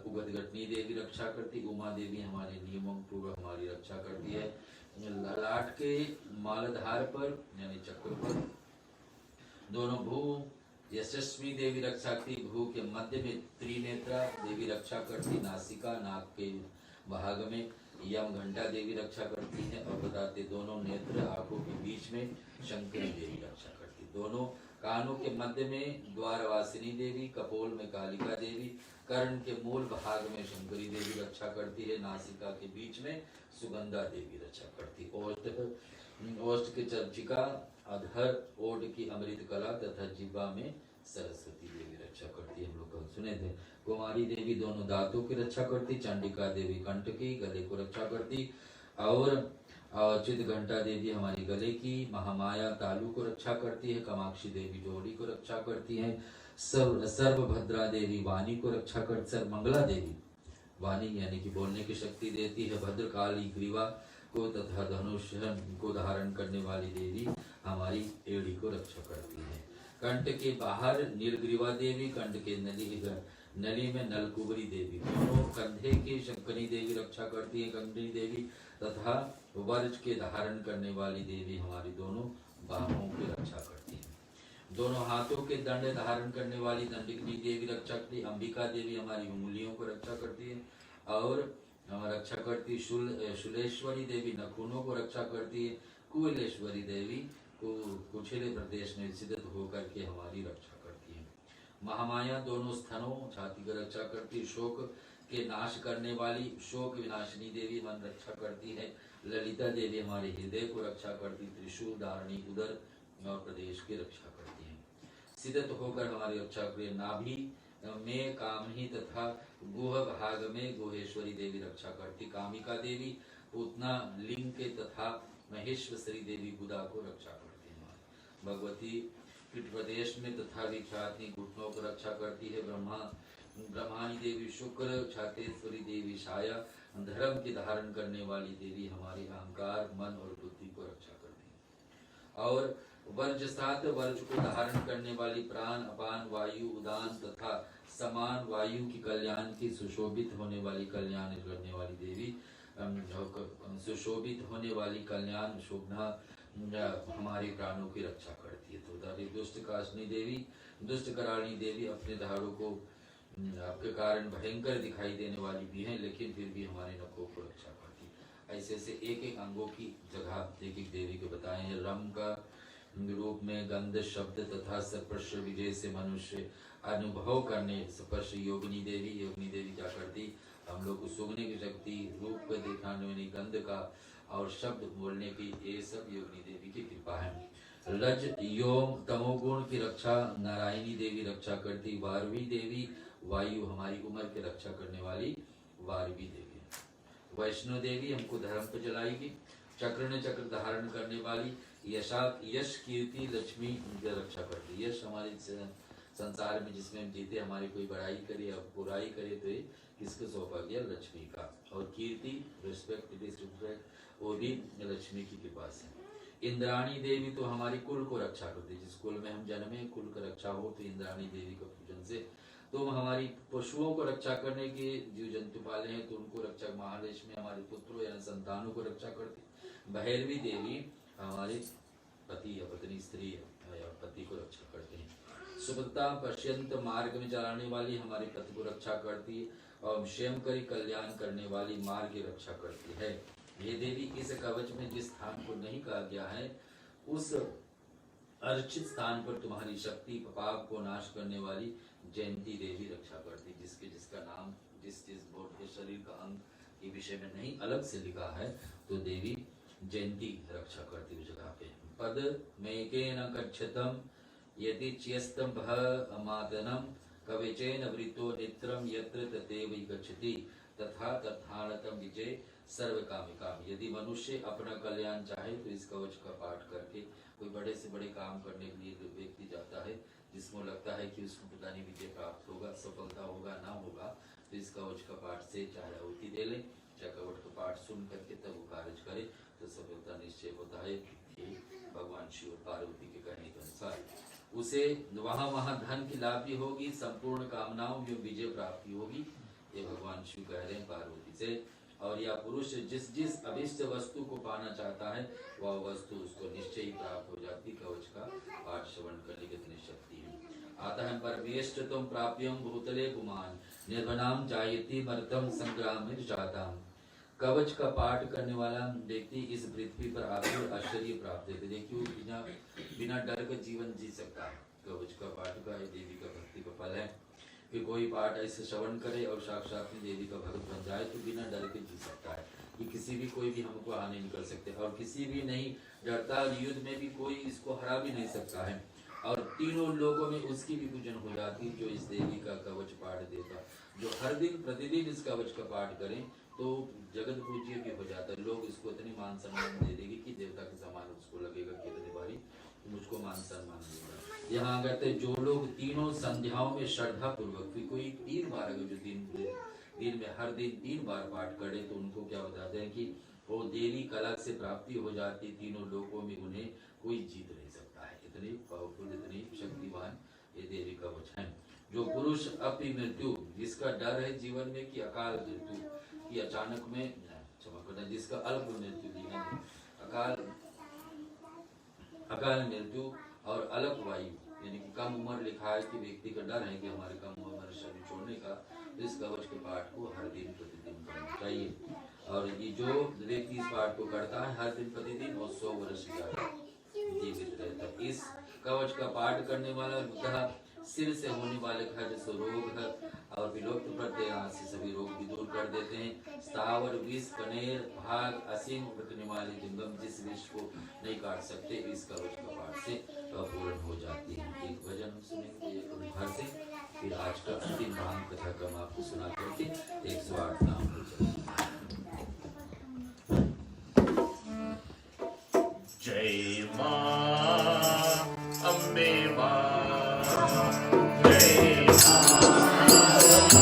उगतघटनी देवी रक्षा करती। उमा देवी हमारे नियमों पूर्व हमारी रक्षा करती है। ललाट के मालधार पर यानी चक्र पर दोनों भू यशस्वी देवी रक्षा करती। भू के मध्य में त्रिनेत्रा देवी रक्षा करती। नासिका नाक के भाग में यम घंटा देवी रक्षा करती है। और बताते दोनों नेत्र आंखों के बीच में शंकरी देवी रक्षा करती। दोनों कानों के मध्य में द्वारवासिनी देवी, कपोल में कालिका देवी, कर्ण के मूल भाग में शंकरी देवी रक्षा करती है। नासिका के बीच में सुगंधा देवी रक्षा करती। ओष्ठ के चर्चिका, अधर ओठ की अमृत कला तथा जिह्वा में सरस्वती देवी रक्षा करती है। हम लोग कल सुने थे। कुमारी देवी दोनों दांतों की रक्षा करती। चंडिका देवी कंठ की, गले को रक्षा करती। और चित घंटा देवी हमारी गले की। महामाया तालु को रक्षा करती है। कामाक्षी देवी जोड़ी को रक्षा करती है। सर्वभद्रा देवी वाणी को रक्षा करती। सर्वमंगला देवी वाणी यानी कि बोलने की शक्ति देती है। भद्रकाली ग्रीवा को तथा धनुष को धारण करने वाली देवी हमारी एड़ी को रक्षा करती है। कंठ के बाहर नीलग्रीवा देवी, कंठ के नली में नलकुबरी देवी, दोनों कंधे के शंकरी देवी रक्षा करती है। कंकणी देवी तथा वर्ज के धारण करने वाली देवी हमारी दोनों बाहों की रक्षा करती है। दोनों हाथों के दंड धारण करने वाली दंडिकनी देवी रक्षा करती। अंबिका देवी हमारी उंगलियों को रक्षा करती है और रक्षा करती। शूलेश्वरी देवी नखूनों को रक्षा करती है। कुलेश्वरी देवी को कुचेले प्रदेश में सिद्ध होकर के हमारी रक्षा करती है। महामाया दोनों स्तनों छाती की रक्षा करती। शोक के नाश करने वाली शोक विनाशिनी देवी मन रक्षा करती है। ललिता देवी हमारे हृदय को रक्षा करती। त्रिशूल धारणी उदर और प्रदेश की रक्षा करती है। सिद्ध होकर हमारी रक्षा करती। नाभि में कामही तथा गुह भाग में गुहेश्वरी देवी रक्षा करती। कामिका देवी पूतना लिंग के तथा महेश्वरी देवी बुधा को रक्षा करती है। भगवती पीठ प्रदेश में तथा विख्याति घुटनों को रक्षा करती है। ब्रह्मा ब्रह्माणी देवी शुक्र, छातेश्वरी देवी छाया, धर्म की धारण करने वाली देवी हमारे अहंकार, मन और बुद्धि को रक्षा करती है। और वर्ज 7 वर्ज को धारण करने वाली प्राण, अपान वायु, उदान तथा समान वायु की कल्याण की सुशोभित होने वाली कल्याण करने वाली देवी, सुशोभित होने वाली कल्याण शोभना हमारे प्राणों की रक्षा करती है। तो दुष्ट काशनी देवी, दुष्ट कराणी देवी अपने धारों को आपके कारण भयंकर दिखाई देने वाली भी है, लेकिन फिर भी हमारे नखों को रक्षा करती है। ऐसे ऐसे एक एक अंगों की जगह एक एक देवी को बताए हैं। रम का रूप में गंध शब्द तथा स्पर्श विजय से मनुष्य अनुभव करने स्पर्श योगिनी देवी क्या करती, हम लोग को सूंघने की शक्ति, रूप को दिखाने, गंध का और शब्द बोलने की, ये सब योगिनी देवी की कृपा है। रज योम तमोगुण की रक्षा नारायणी देवी रक्षा करती। वारवी देवी वायु हमारी उम्र की रक्षा करने वाली वारवी देवी। वैष्णो देवी हमको धर्म पर जलाएगी। चक्र ने चक्र धारण करने वाली यश कीर्ति लक्ष्मी की रक्षा करती। यश हमारे संसार में जिसमें हम जीते, हमारी कोई बड़ाई करे या बुराई करे तो ये किसको सौंपा गया, लक्ष्मी का। और कीर्ति रिस्पेक्ट वो भी लक्ष्मी की कृपा से। इंद्राणी देवी तो हमारी कुल को रक्षा करती है। जिस कुल में हम जन्मे कुल का रक्षा हो तो इंद्राणी देवी का पूजन से। तो हमारी पशुओं को रक्षा करने के जीव जंतु पाले हैं तो उनको रक्षा, महादेश में हमारे पुत्रों या संतानों को रक्षा करती। भैरवी देवी हमारे पति या पत्नी, स्त्री या पति को रक्षा करते हैं। सुभद्रा पश्यंत मार्ग में चलाने वाली हमारे पति को रक्षा करती है। और स्वयं करी कल्याण करने वाली मार्ग की रक्षा करती है। ये देवी इस कवच में जिस स्थान को नहीं कहा गया है उस अर्चित स्थान पर तुम्हारी शक्ति पाप को नाश करने वाली जयंती देवी रक्षा करती। जिसका नाम जिस बोर्ड के शरीर का अंग के विषय में नहीं अलग से लिखा है तो देवी जयंती रक्षा करती उस जगह पे। पद मेकेन कच्छतम यदि चियस्तम भमादनम कवचेन वृतो नेत्रम यत्र तदेव गच्छति तथा तथानतम विजय सर्व कामिकाम। यदि मनुष्य अपना कल्याण चाहे तो इस कवच का पाठ करके कोई बड़े से बड़े काम करने के लिए व्यक्ति जाता है जिसको लगता है कि उसको पता नहीं विजय प्राप्त होगा, सफलता होगा ना होगा, तो इस कवच का पाठ से चाहे आहुति दे ले, चाहे कवच का पाठ सुन करके तब वो कार्य करे तो सफलता निश्चय होता है। भगवान शिव और पार्वती के कहने के अनुसार उसे वहाँ धन की लाभ भी होगी, संपूर्ण कामनाओं में विजय प्राप्ति होगी। ये भगवान शिव कह रहे हैं पार्वती से। और यह पुरुष जिस अभिष्ट वस्तु को पाना चाहता है वह वस्तु उसको निश्चय ही प्राप्त हो जाती। कवच का पाठ श्रवण करने की इतनी शक्ति है। आता है परमेष्ट तुम प्राप्यम भूतले पुमान निर्वनाम जायति मर्तम संग्राम जाताम। कवच का पाठ करने वाला व्यक्ति इस पृथ्वी पर आकर आश्चर्य प्राप्त है। देखिए बिना डर के जीवन जी सकता है। कवच का पाठ का देवी का भक्ति का फल है कि कोई पाठ ऐसे श्रवण करे और साक्षात में देवी का भक्त बन जाए तो बिना डर के जी सकता है कि किसी भी कोई भी हमको हानि नहीं कर सकते और किसी भी नहीं डरता। युद्ध में भी कोई इसको हरा भी नहीं सकता है और तीनों लोगों में उसकी भी पूजन हो जाती जो इस देवी का कवच पाठ देता। जो हर दिन प्रतिदिन इस कवच का पाठ करें तो जगत पूज्य भी हो जाता है। लोग इसको इतनी मान सम्मान दे देंगे कि देवता के समान उसको लगेगा कि इतनी बारी मुझको मान सम्मान देगा। यहाँ कहते जो लोग तीनों संध्याओं में श्रद्धा पूर्वक कोई 3 बार अगर जो दिन में हर दिन 3 बार पाठ करे तो उनको क्या बताते हैं कि वो देवी कला से प्राप्ति हो जाती। तीनों लोगों में उन्हें कोई जीत नहीं सकता है। इतनी पावरफुल इतनी शक्तिवान ये देवी कवच है। जो पुरुष अपनी मृत्यु जिसका डर है जीवन में कि अकाल मृत्यु की अचानक में क्षमा जिसका अल्प मृत्यु अकाल मृत्यु और अल्प वायु यानी कि कम उम्र लिखा है कि व्यक्ति का डर है कि हमारे कम उम्र शरीर छोड़ने का, तो इस कवच के पाठ को हर दिन प्रतिदिन करना चाहिए। और ये जो व्यक्ति इस पाठ को करता है हर दिन प्रतिदिन और 100 वर्ष जीवित रहता है। इस कवच का पाठ करने वाला बुद्धा सिर से होने वाले खर्च रोग है और विलुप्त प्रत्यय से सभी रोग भी दूर कर देते हैं। स्थावर विष कनेर भाग असीम रखने वाले जिंगम जिस विष को नहीं काट सकते इस कवच का पाठ से पूर्ण हो जाती है। एक भजन हम सुनेंगे घर से, फिर आज का अंतिम भाग कथा क्रम आपको सुना करके 108 नाम हो जाएगा। जय मां अम्बे मां, जय मां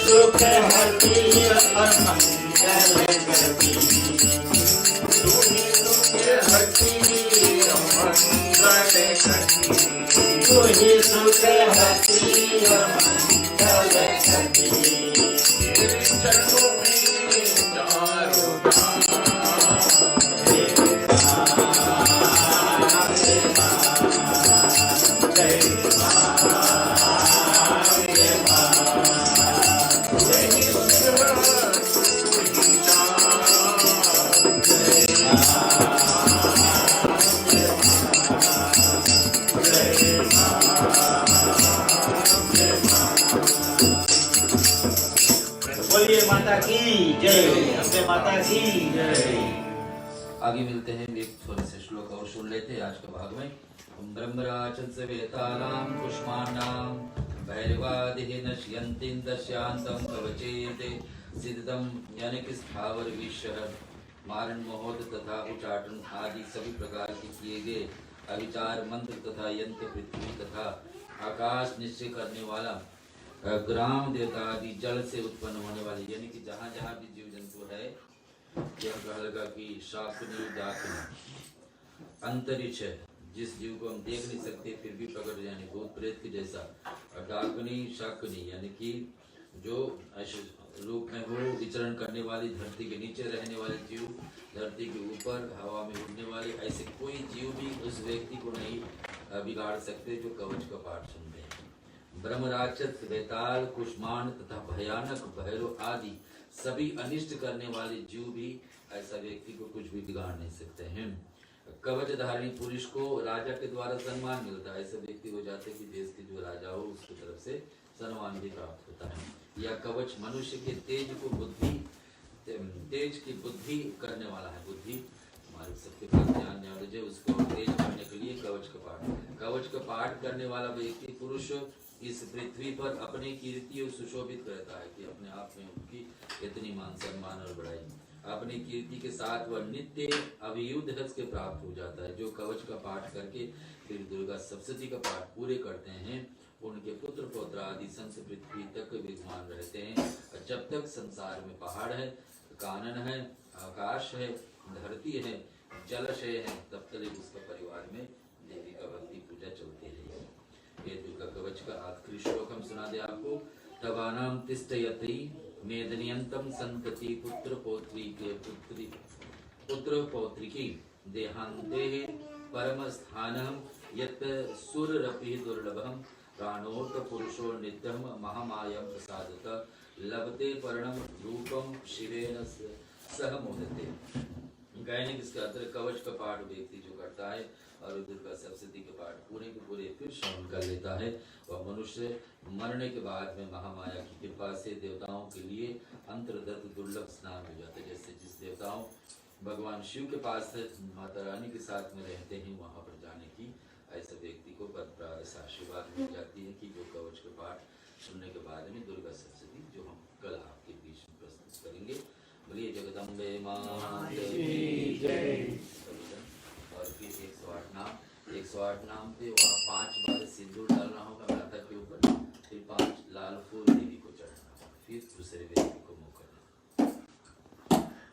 सुख हरती और मंगल करती। तू ही दुख हरती मंगल करती। तू ही सुख हरती और मंगल करती। तेरे चरणों में चारों धाम। बोलिए माता की जय, अम्बे माता की जय। आगे मिलते हैं, एक थोड़े से श्लोक और सुन लेते हैं आज का भाग में। ब्रह्मराजन सवेतानां पुष्पाणां भैरवादिः नश्यन्ति दश्यान्तं कवचेते सिद्धं यानी कि स्थावर विषय मारण महोद तथा उच्चाटन आदि सभी प्रकार के किए गए अविचार मंत्र तथा यंत्र पृथ्वी तथा आकाश निश्चय करने वाला ग्राम देवता आदि जल से उत्पन्न होने वाले यानी कि जहाँ जहाँ भी जीव जंतु है, यह कहा लगा कि शाकुनी डाकुनी अंतरिक्ष है, जिस जीव को हम देख नहीं सकते फिर भी प्रकट यानी भूत प्रेत के जैसा, और डाकुनी शाकुनी यानी कि जो रूप में हो विचरण करने वाली, धरती के नीचे रहने वाले जीव, धरती के ऊपर हवा में उड़ने वाले, ऐसे कोई जीव भी उस व्यक्ति को नहीं बिगाड़ सकते जो कवच का पाठ सुनते हैं। ब्रह्म राक्षस बेताल कुष्मांड तथा भयानक भैरव आदि सभी अनिष्ट करने वाले जीव भी ऐसा व्यक्ति को कुछ भी बिगाड़ नहीं सकते हैं। कवच धारी पुरुष को राजा के द्वारा सम्मान मिलता है, ऐसे व्यक्ति हो जाते कि देश के जो राजा हो उसकी तरफ से सम्मान भी प्राप्त होता है। यह कवच मनुष्य के तेज की बुद्धि करने वाला है। बुद्धि हमारे सबके पास ध्यान नॉलेज है, उसको तेज करने के लिए कवच का पाठ करने वाला व्यक्ति पुरुष इस पृथ्वी पर अपनी कीर्ति और सुशोभित करता है कि अपने आप में उनकी इतनी मान सम्मान और बढ़ाई। अपनी कीर्ति के साथ वह नित्य अवियुद्ध हर्ष के प्राप्त हो जाता है। जो कवच का पाठ करके फिर दुर्गा सप्तशती का पाठ पूरे करते हैं, उनके पुत्र पौत्र आदि संस पृथ्वी तक विद्यमान रहते हैं। जब तक संसार में पहाड़ है, कानन है, आकाश है, धरती है, जलाशय है, तब तक उसका परिवार में देवी का भक्ति पूजा चलती है। ये दुर्गा कवच का आखिरी श्लोक हम सुना दे आपको। तवानां तिष्ठयति मेदनियंतम संतति पुत्र पौत्रिकी देहांते परम स्थानम यत् सुररपि दुर्लभम प्राणोत पुरुषो नित्यम महामायं प्रसादत लभते पर्णम रूपम शिवेन सह मोहते। कहने के इसका अर्थ कवच का पाठ व्यक्ति जो करता है और दुर्गा सप्तशती के पाठ पूरे के पूरे फिर श्रवण कर लेता है, वह मनुष्य मरने के बाद में महामाया की कृपा से देवताओं के लिए अंतर्गत दुर्लभ स्नान हो जाता है। जैसे जिस देवताओं भगवान शिव के पास माता रानी के साथ में रहते हैं, वहां पर जाने की ऐसे व्यक्ति को आशीर्वाद मिल जाती है कि जो कवच के पाठ सुनने के बाद में दुर्गा सप्तशती जो हम कल आपके बीच में प्रस्तुत करेंगे। बोलिए जगदम्बे मां की जय। और फिर 108 नाम पे वहाँ 5 बार सिंदूर डालना होगा माता के ऊपर, फिर 5 लाल फूल देवी को चढ़ाना होगा, फिर दूसरे व्यक्ति को मुँह करना।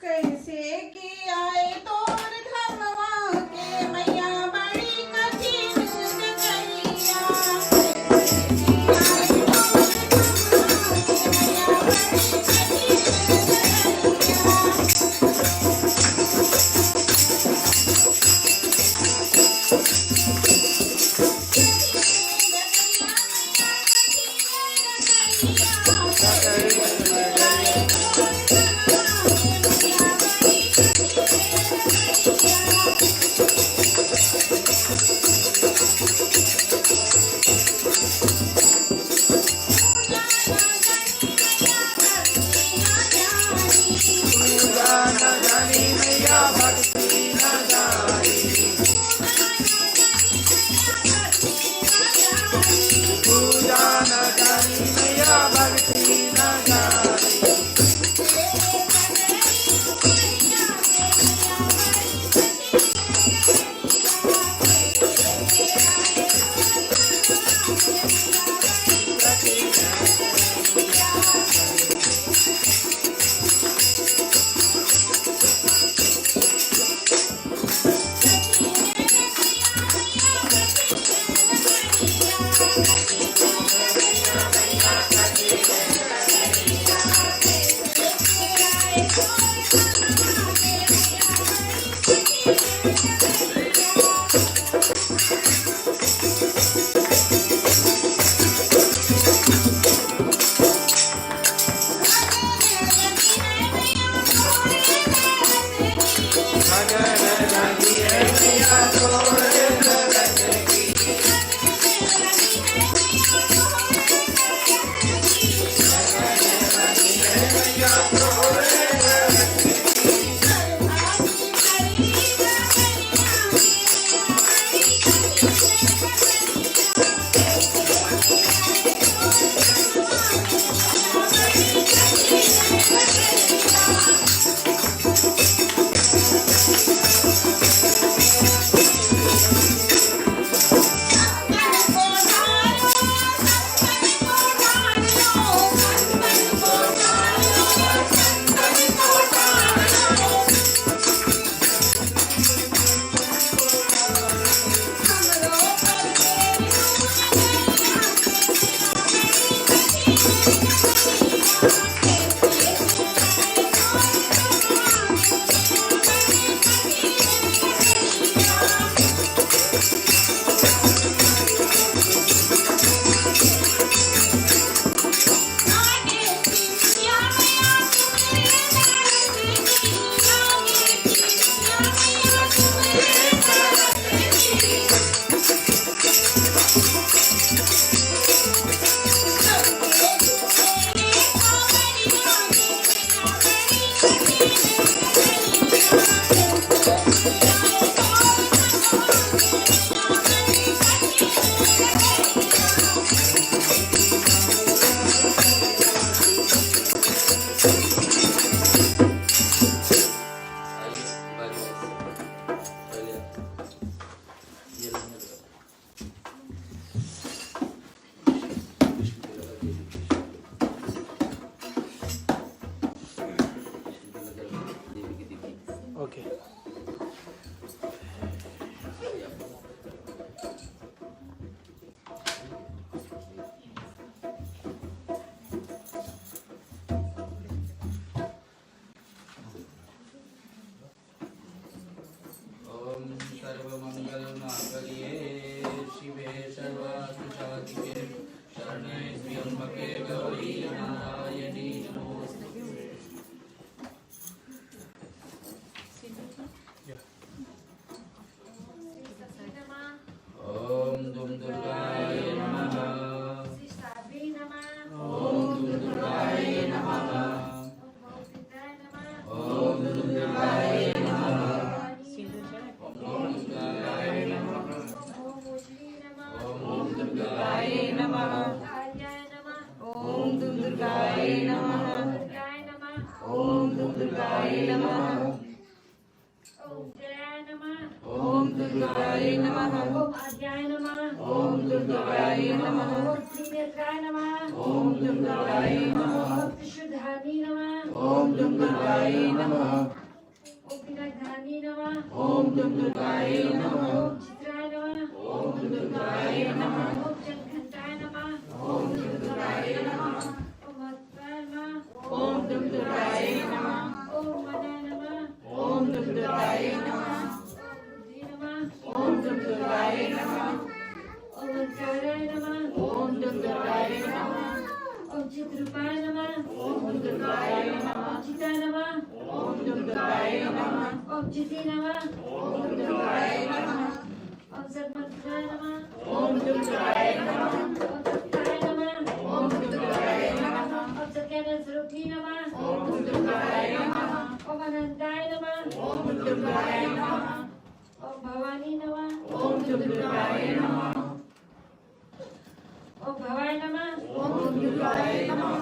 कैसे कि आए तोर धर्मवा के मैया बड़ी कठिन जगैया। कैसे कि आए तोर धर्मवा के मैया बड़ी कठिन जगैया। आद्याय नमः ओम दुर्गाय नमः ओम त्रिनेत्राय नमः ओम दुर्गाय नमः ओम त्रिशूलधारिणी नमः ओम दुर्गाय नमः ओम विनायकधारिणी नमः ओम दुर्गाय नमः ओम चित्राय नमः ओम दुर्गाय नमः ओम जगघंटाय नमः ओम दुर्गाय नमः ओम महत्वाय नमः ओम दुर्गाय नमः ओम मनाय नमः ओम दुर्गाय नमः बुद्धि नमः ओम दुर्गाय नमः ओम ओंकाराय नमः ओम दुर्गाय नमः ओम चिद्रूपाय नमः ओम दुर्गाय नमः ओम चिताय नमः ओम दुर्गाय नमः ओम चिति नमः ओम दुर्गाय नमः ओम सद्मंत्राय नमः ओम दुर्गाय नमः ओम सत्ताय नमः ओम दुर्गाय नमः ओम सत्यानंद स्वरूपिणी नमः ओम दुर्गाय नमः ओम अनंताय नमः ओम दुर्गाय नमः ओम भवानी नमः ओम दुर्गाय नमः ओम भवाय नमः ओम दुर्गाय नमः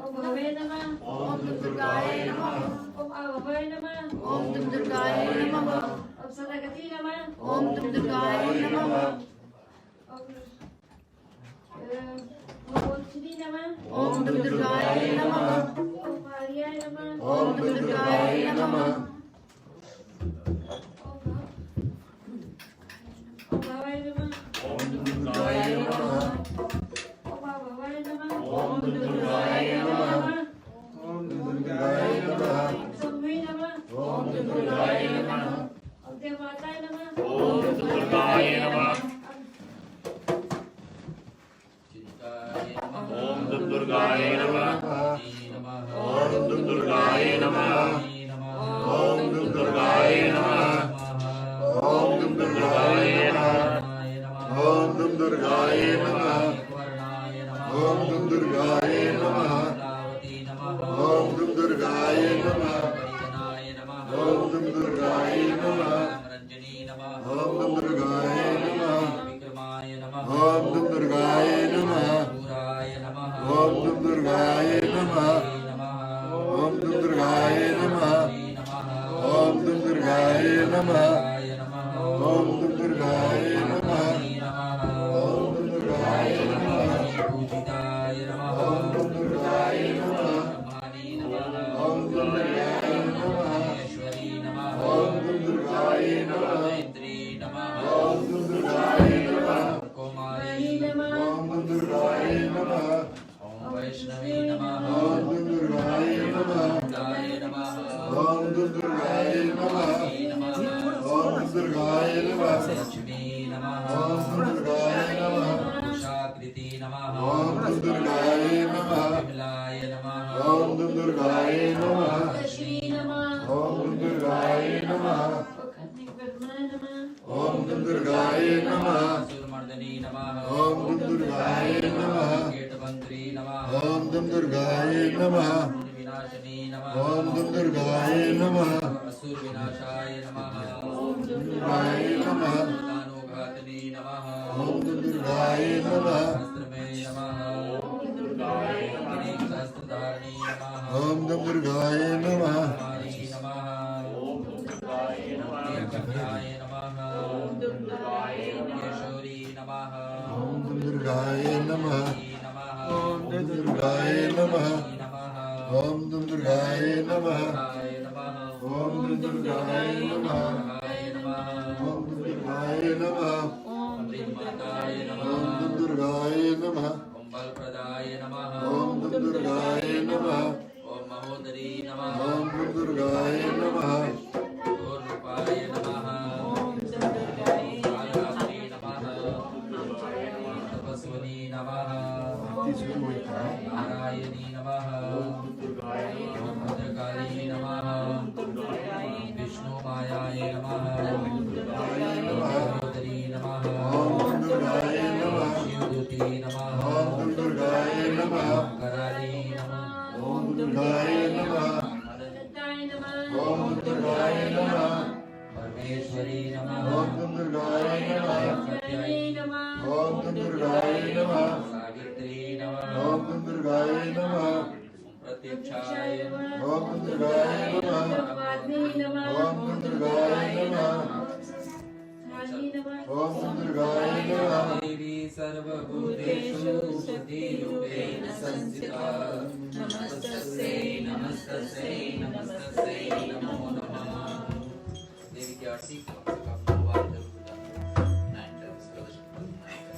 ओम भवे नमः ओम दुर्गाय नमः ओम अभय नमः ओम दुर्गाय नमः ओम सदागति नमः ओम दुर्गाय नमः ओम मोक्षिणी नमः ओम दुर्गाय नमः ओम मारियाय नमः ओम दुर्गाय नमः ओम भवाय नमः ओम दुर्गाय नमः ओम भवाय नमः ओम दुर्गाय नमः ओम दुर्गाय नमः सम्भवे नमः ओम दुर्गाय नमः ओम देवमाताय नमः ओम दुर्गाय नमः चित्ताय नमः ओम दुर्गाय नमः नमः ओम दुर्गाय नमः ओम दुर्गाय नमः ओम दुर्गाय नमः ओम दुर्गाय नमः ओम दुर्गाय नमः ओम दुर्गाय नमः ओम दुर्गाय नमः ओम दुर्गाय नमः विक्रमाय नमः ओम दुर्गाय नमः ओम दुर्गाय नमः ओम दुर्गाय नमः ओम दुर्गाय नमः ओम दुर्गाय नमः ओम दुर्गाय नमः पूजिताय नमः ओम दुर्गाय नमः ब्रह्माणी नमः ओम दुर्गाय नमः ईश्वरी नमः ओम दुर्गाय नमः गायत्री नमः ओम दुर्गाय नमः कुमारी ओम दुर्गाय नमः ओम वैष्णवी नमः ओम दुर्गाय नमः गाय नमः ओम दुर्गाय नमः ओम दुर्गाय नमः लक्ष्मी नमः ओम दुर्गाय नमः उषाकृति नमः ओम दुर्गाय नमः विमलाय नमः ओम दुर्गाय नमः श्री नमः ओम दुर्गाय नमः ब्रह्मा नमः ओम दुर्गाय नमः सुरमर्दनी नमः ओम दुर्गाय नमः कीटबंत्री नमः ओम दुर्गाय नमः विनाशिनी नमः ओम दुर्गाय नमः असुर विनाशाय नमः दुर्गाय नमः दानोघातनी नमः ओम दुर्गाय नमः शास्त्रमे नमः अनेक शास्त्रधारिणी नमः ओम दुर्गाय नमः कुमारी नमः नीलकंठाय नमः केशोरी नमः ओम दुर्गाय नमः नमः दुर्गाय नमः नमः ओम दुर्गाय नमः गाय नमः ओम दुर्गाय नमः गाय नमः ओम दुर्गाय नमः प्रेमताय ओम नमः दुर्गाय नमः ओम बलप्रदाय नमः ओम दुर्गाय नमः ओम महोदरी नमः ओम दुर्गाय नमः ओम रूपाय नमः कालरात्रि नमः तपस्विनी नमः नारायणी नमः भद्रकाली नमः विष्णुमायाय नमः महोदरी नमः ओम दुर्गाय नमः शिवदूती नमः ओम दुर्गाय नमः कराली नमः ओम दुर्गाय नमः दत्ताय नमः ओम दुर्गाय नमः परमेश्वरी नमः ओम दुर्गाय नमः जय नमः ओम दुर्गाय नमः सावित्री नमः ओम दुर्गाय नमः प्रत्यक्षाय नमः ओम दुर्गाय नमः परमात्मे नमः ओम दुर्गाय नमः काली नमः ओम दुर्गाय नमः देवी सर्वभूतेषु बुद्धिरूपेण संस्थिता नमस्तस्यै नमस्तस्यै नमस्तस्यै नमो नमः। देवी की आरती का फलवार जरूर बताना 9 times प्रदर्शन करना है।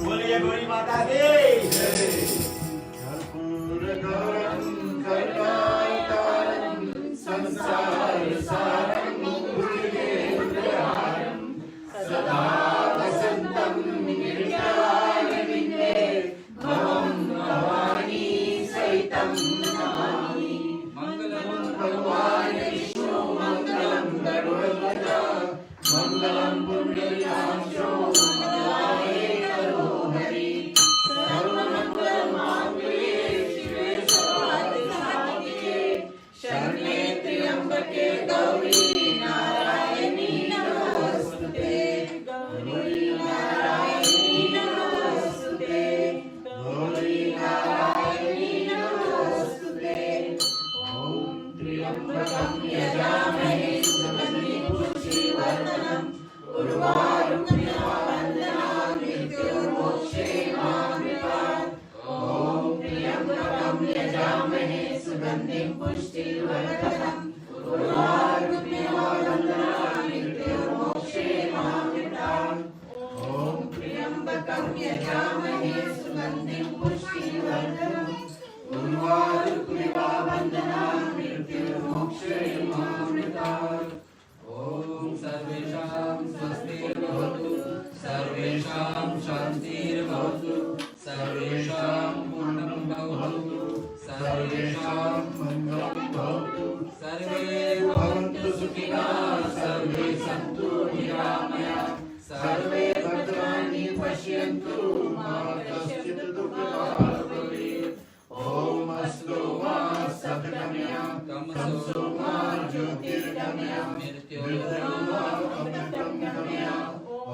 बोलिए गौरी माता की कर्पूर गौरम करुणावतारम संसार सारम भुजगेन्द्रहारम सदा वसंतम गिरिजानविन्दे भवं भवानी सहितं नमामि। मंगलम भगवान विष्णु मंगलम गरुड़ध्वज मंगलम पुण्डरीकाक्षो मंगलाय करोहरि सर्वमंगलमांगल्ये शिवे सर्वार्थसाधिके शरण्ये त्र्यंबके गौरी नारायणी नमोस्तुते गौरी नारायणी नमोस्तुते गौरी नारायणी नमोस्तुते। ओम त्र्यंबकं यजामहे सुगन्धिं पुष्टिवर्धनम् उर्वारुकमिव वन्दनां मृत्युर्मोक्षे मामृतात्। ॐ त्र्यंबकं यजामहे सुगन्धिं पुष्टिवर्धनम् उर्वारुकमिव वन्दनां मृत्युर्मोक्षे मामृतात्। ॐ त्र्यंबकं यजामहे सुगन्धिं पुष्टिवर्धनम् उर्वारुकमिव वन्दनां मृत्युर्मोक्षे मामृतात्। ॐ सर्वेषां स्वस्तिर्भवतु सर्वेषां शान्तिर्भवतु सर्वेषां पूर्णं भवतु सर्वेषां मंगलम भवतु सर्वे भवन्तु सुखिनः सर्वे सन्तु निरामयाः सर्वे भद्राणि पश्यन्तु मा कश्चित् दुःखभाग् भवेत्। ॐ अस्तु मा सद्गमया तमसो मा ज्योतिर्गमया मृत्योर्मा अमृतं गमया। ॐ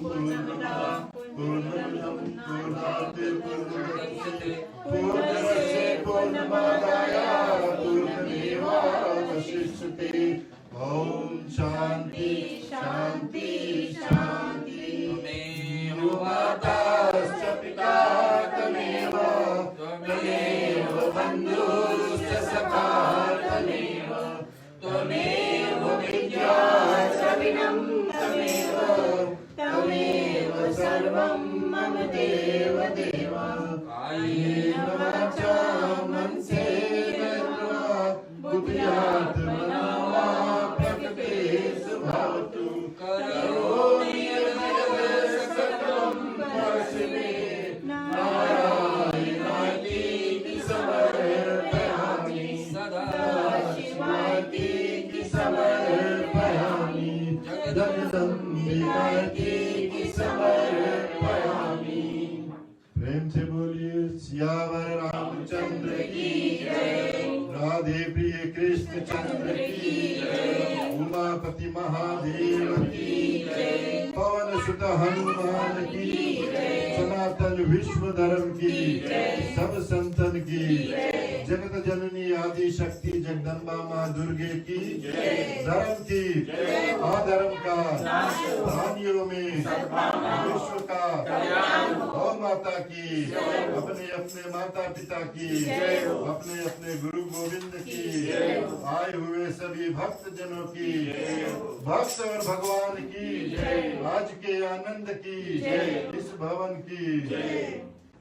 पूर्णमदः पूर्णमिदं पूर्णात् पूर्णमुदच्यते पूर्णस्य पूर्णमादाय पूर्णमेवावशिष्यते। ॐ शान्ति शान्ति शान्ति। त्वमेव माताश्च पिता त्वमेव त्वमेव बन्धुश्च सखा त्वमेव त्वमेव विद्या च विनं त्वमेव त्वमेव सर्वं मम देव देव। कायेन वाचा मनसेन बुद्ध्यात्मना वा प्रकृते स्वभावतु करोमि यद्यत् सकलं परस्मै नारायणाय समर्पयामि सदा शिवाय समर्पयामि जगदम्बिकाय समर्पयामि। प्रेम से बोलिए सियावर रामचंद्र की जय। राधे प्रिय कृष्ण चंद्र की जय। उमापति महादेव की जय। पवन सुत हनुमान की जय। सनातन विश्व धर्म की जय। सब संतन की जय। जगत जननी आदि शक्ति जगदम्बा माँ दुर्गे की जय। धर्म की जय। अधर्म का प्राणियों में विश्व का ओम माता की, अपने अपने माता पिता की, अपने अपने गुरु गोविंद की, आए हुए सभी भक्त जनों की, भक्त और भगवान की, आज के आनंद की, इस भवन की,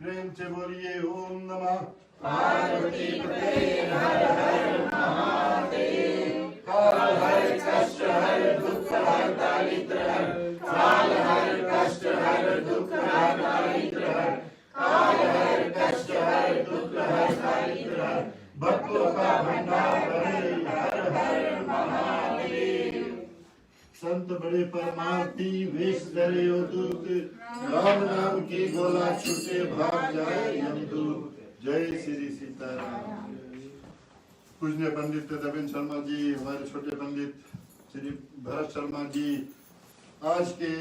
प्रेम से बोलिए ओम नमः पार्वती पते हर हर महादेव। काल हर कष्ट हर दुख हर दारिद्र हर, काल हर कष्ट हर दुख हर दारिद्र हर, काल हर कष्ट हर दुख हर दारिद्र हर, भक्तों का भंडार भरे हर हर महादेव। संत बड़े परमार्थी वेश धरे हो दूत, राम नाम की गोला छूटे भाग जाए यमदूत। जय श्री सीताराम। पूजनीय पंडित दविन शर्मा जी, हमारे छोटे पंडित श्री भरत शर्मा जी, आज के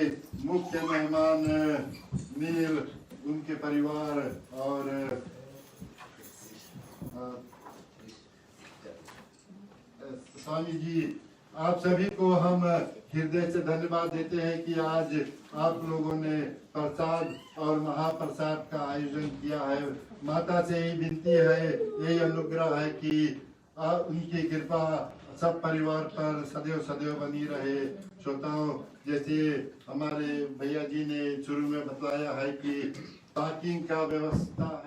मुख्य मेहमान नील, उनके परिवार और स्वामी जी, आप सभी को हम हृदय से धन्यवाद देते हैं कि आज आप लोगों ने प्रसाद और महाप्रसाद का आयोजन किया है। माता से यही विनती है, यही अनुग्रह है कि उनकी कृपा सब परिवार पर सदैव सदैव बनी रहे। श्रोताओं, जैसे हमारे भैया जी ने शुरू में बताया है कि पार्किंग का व्यवस्था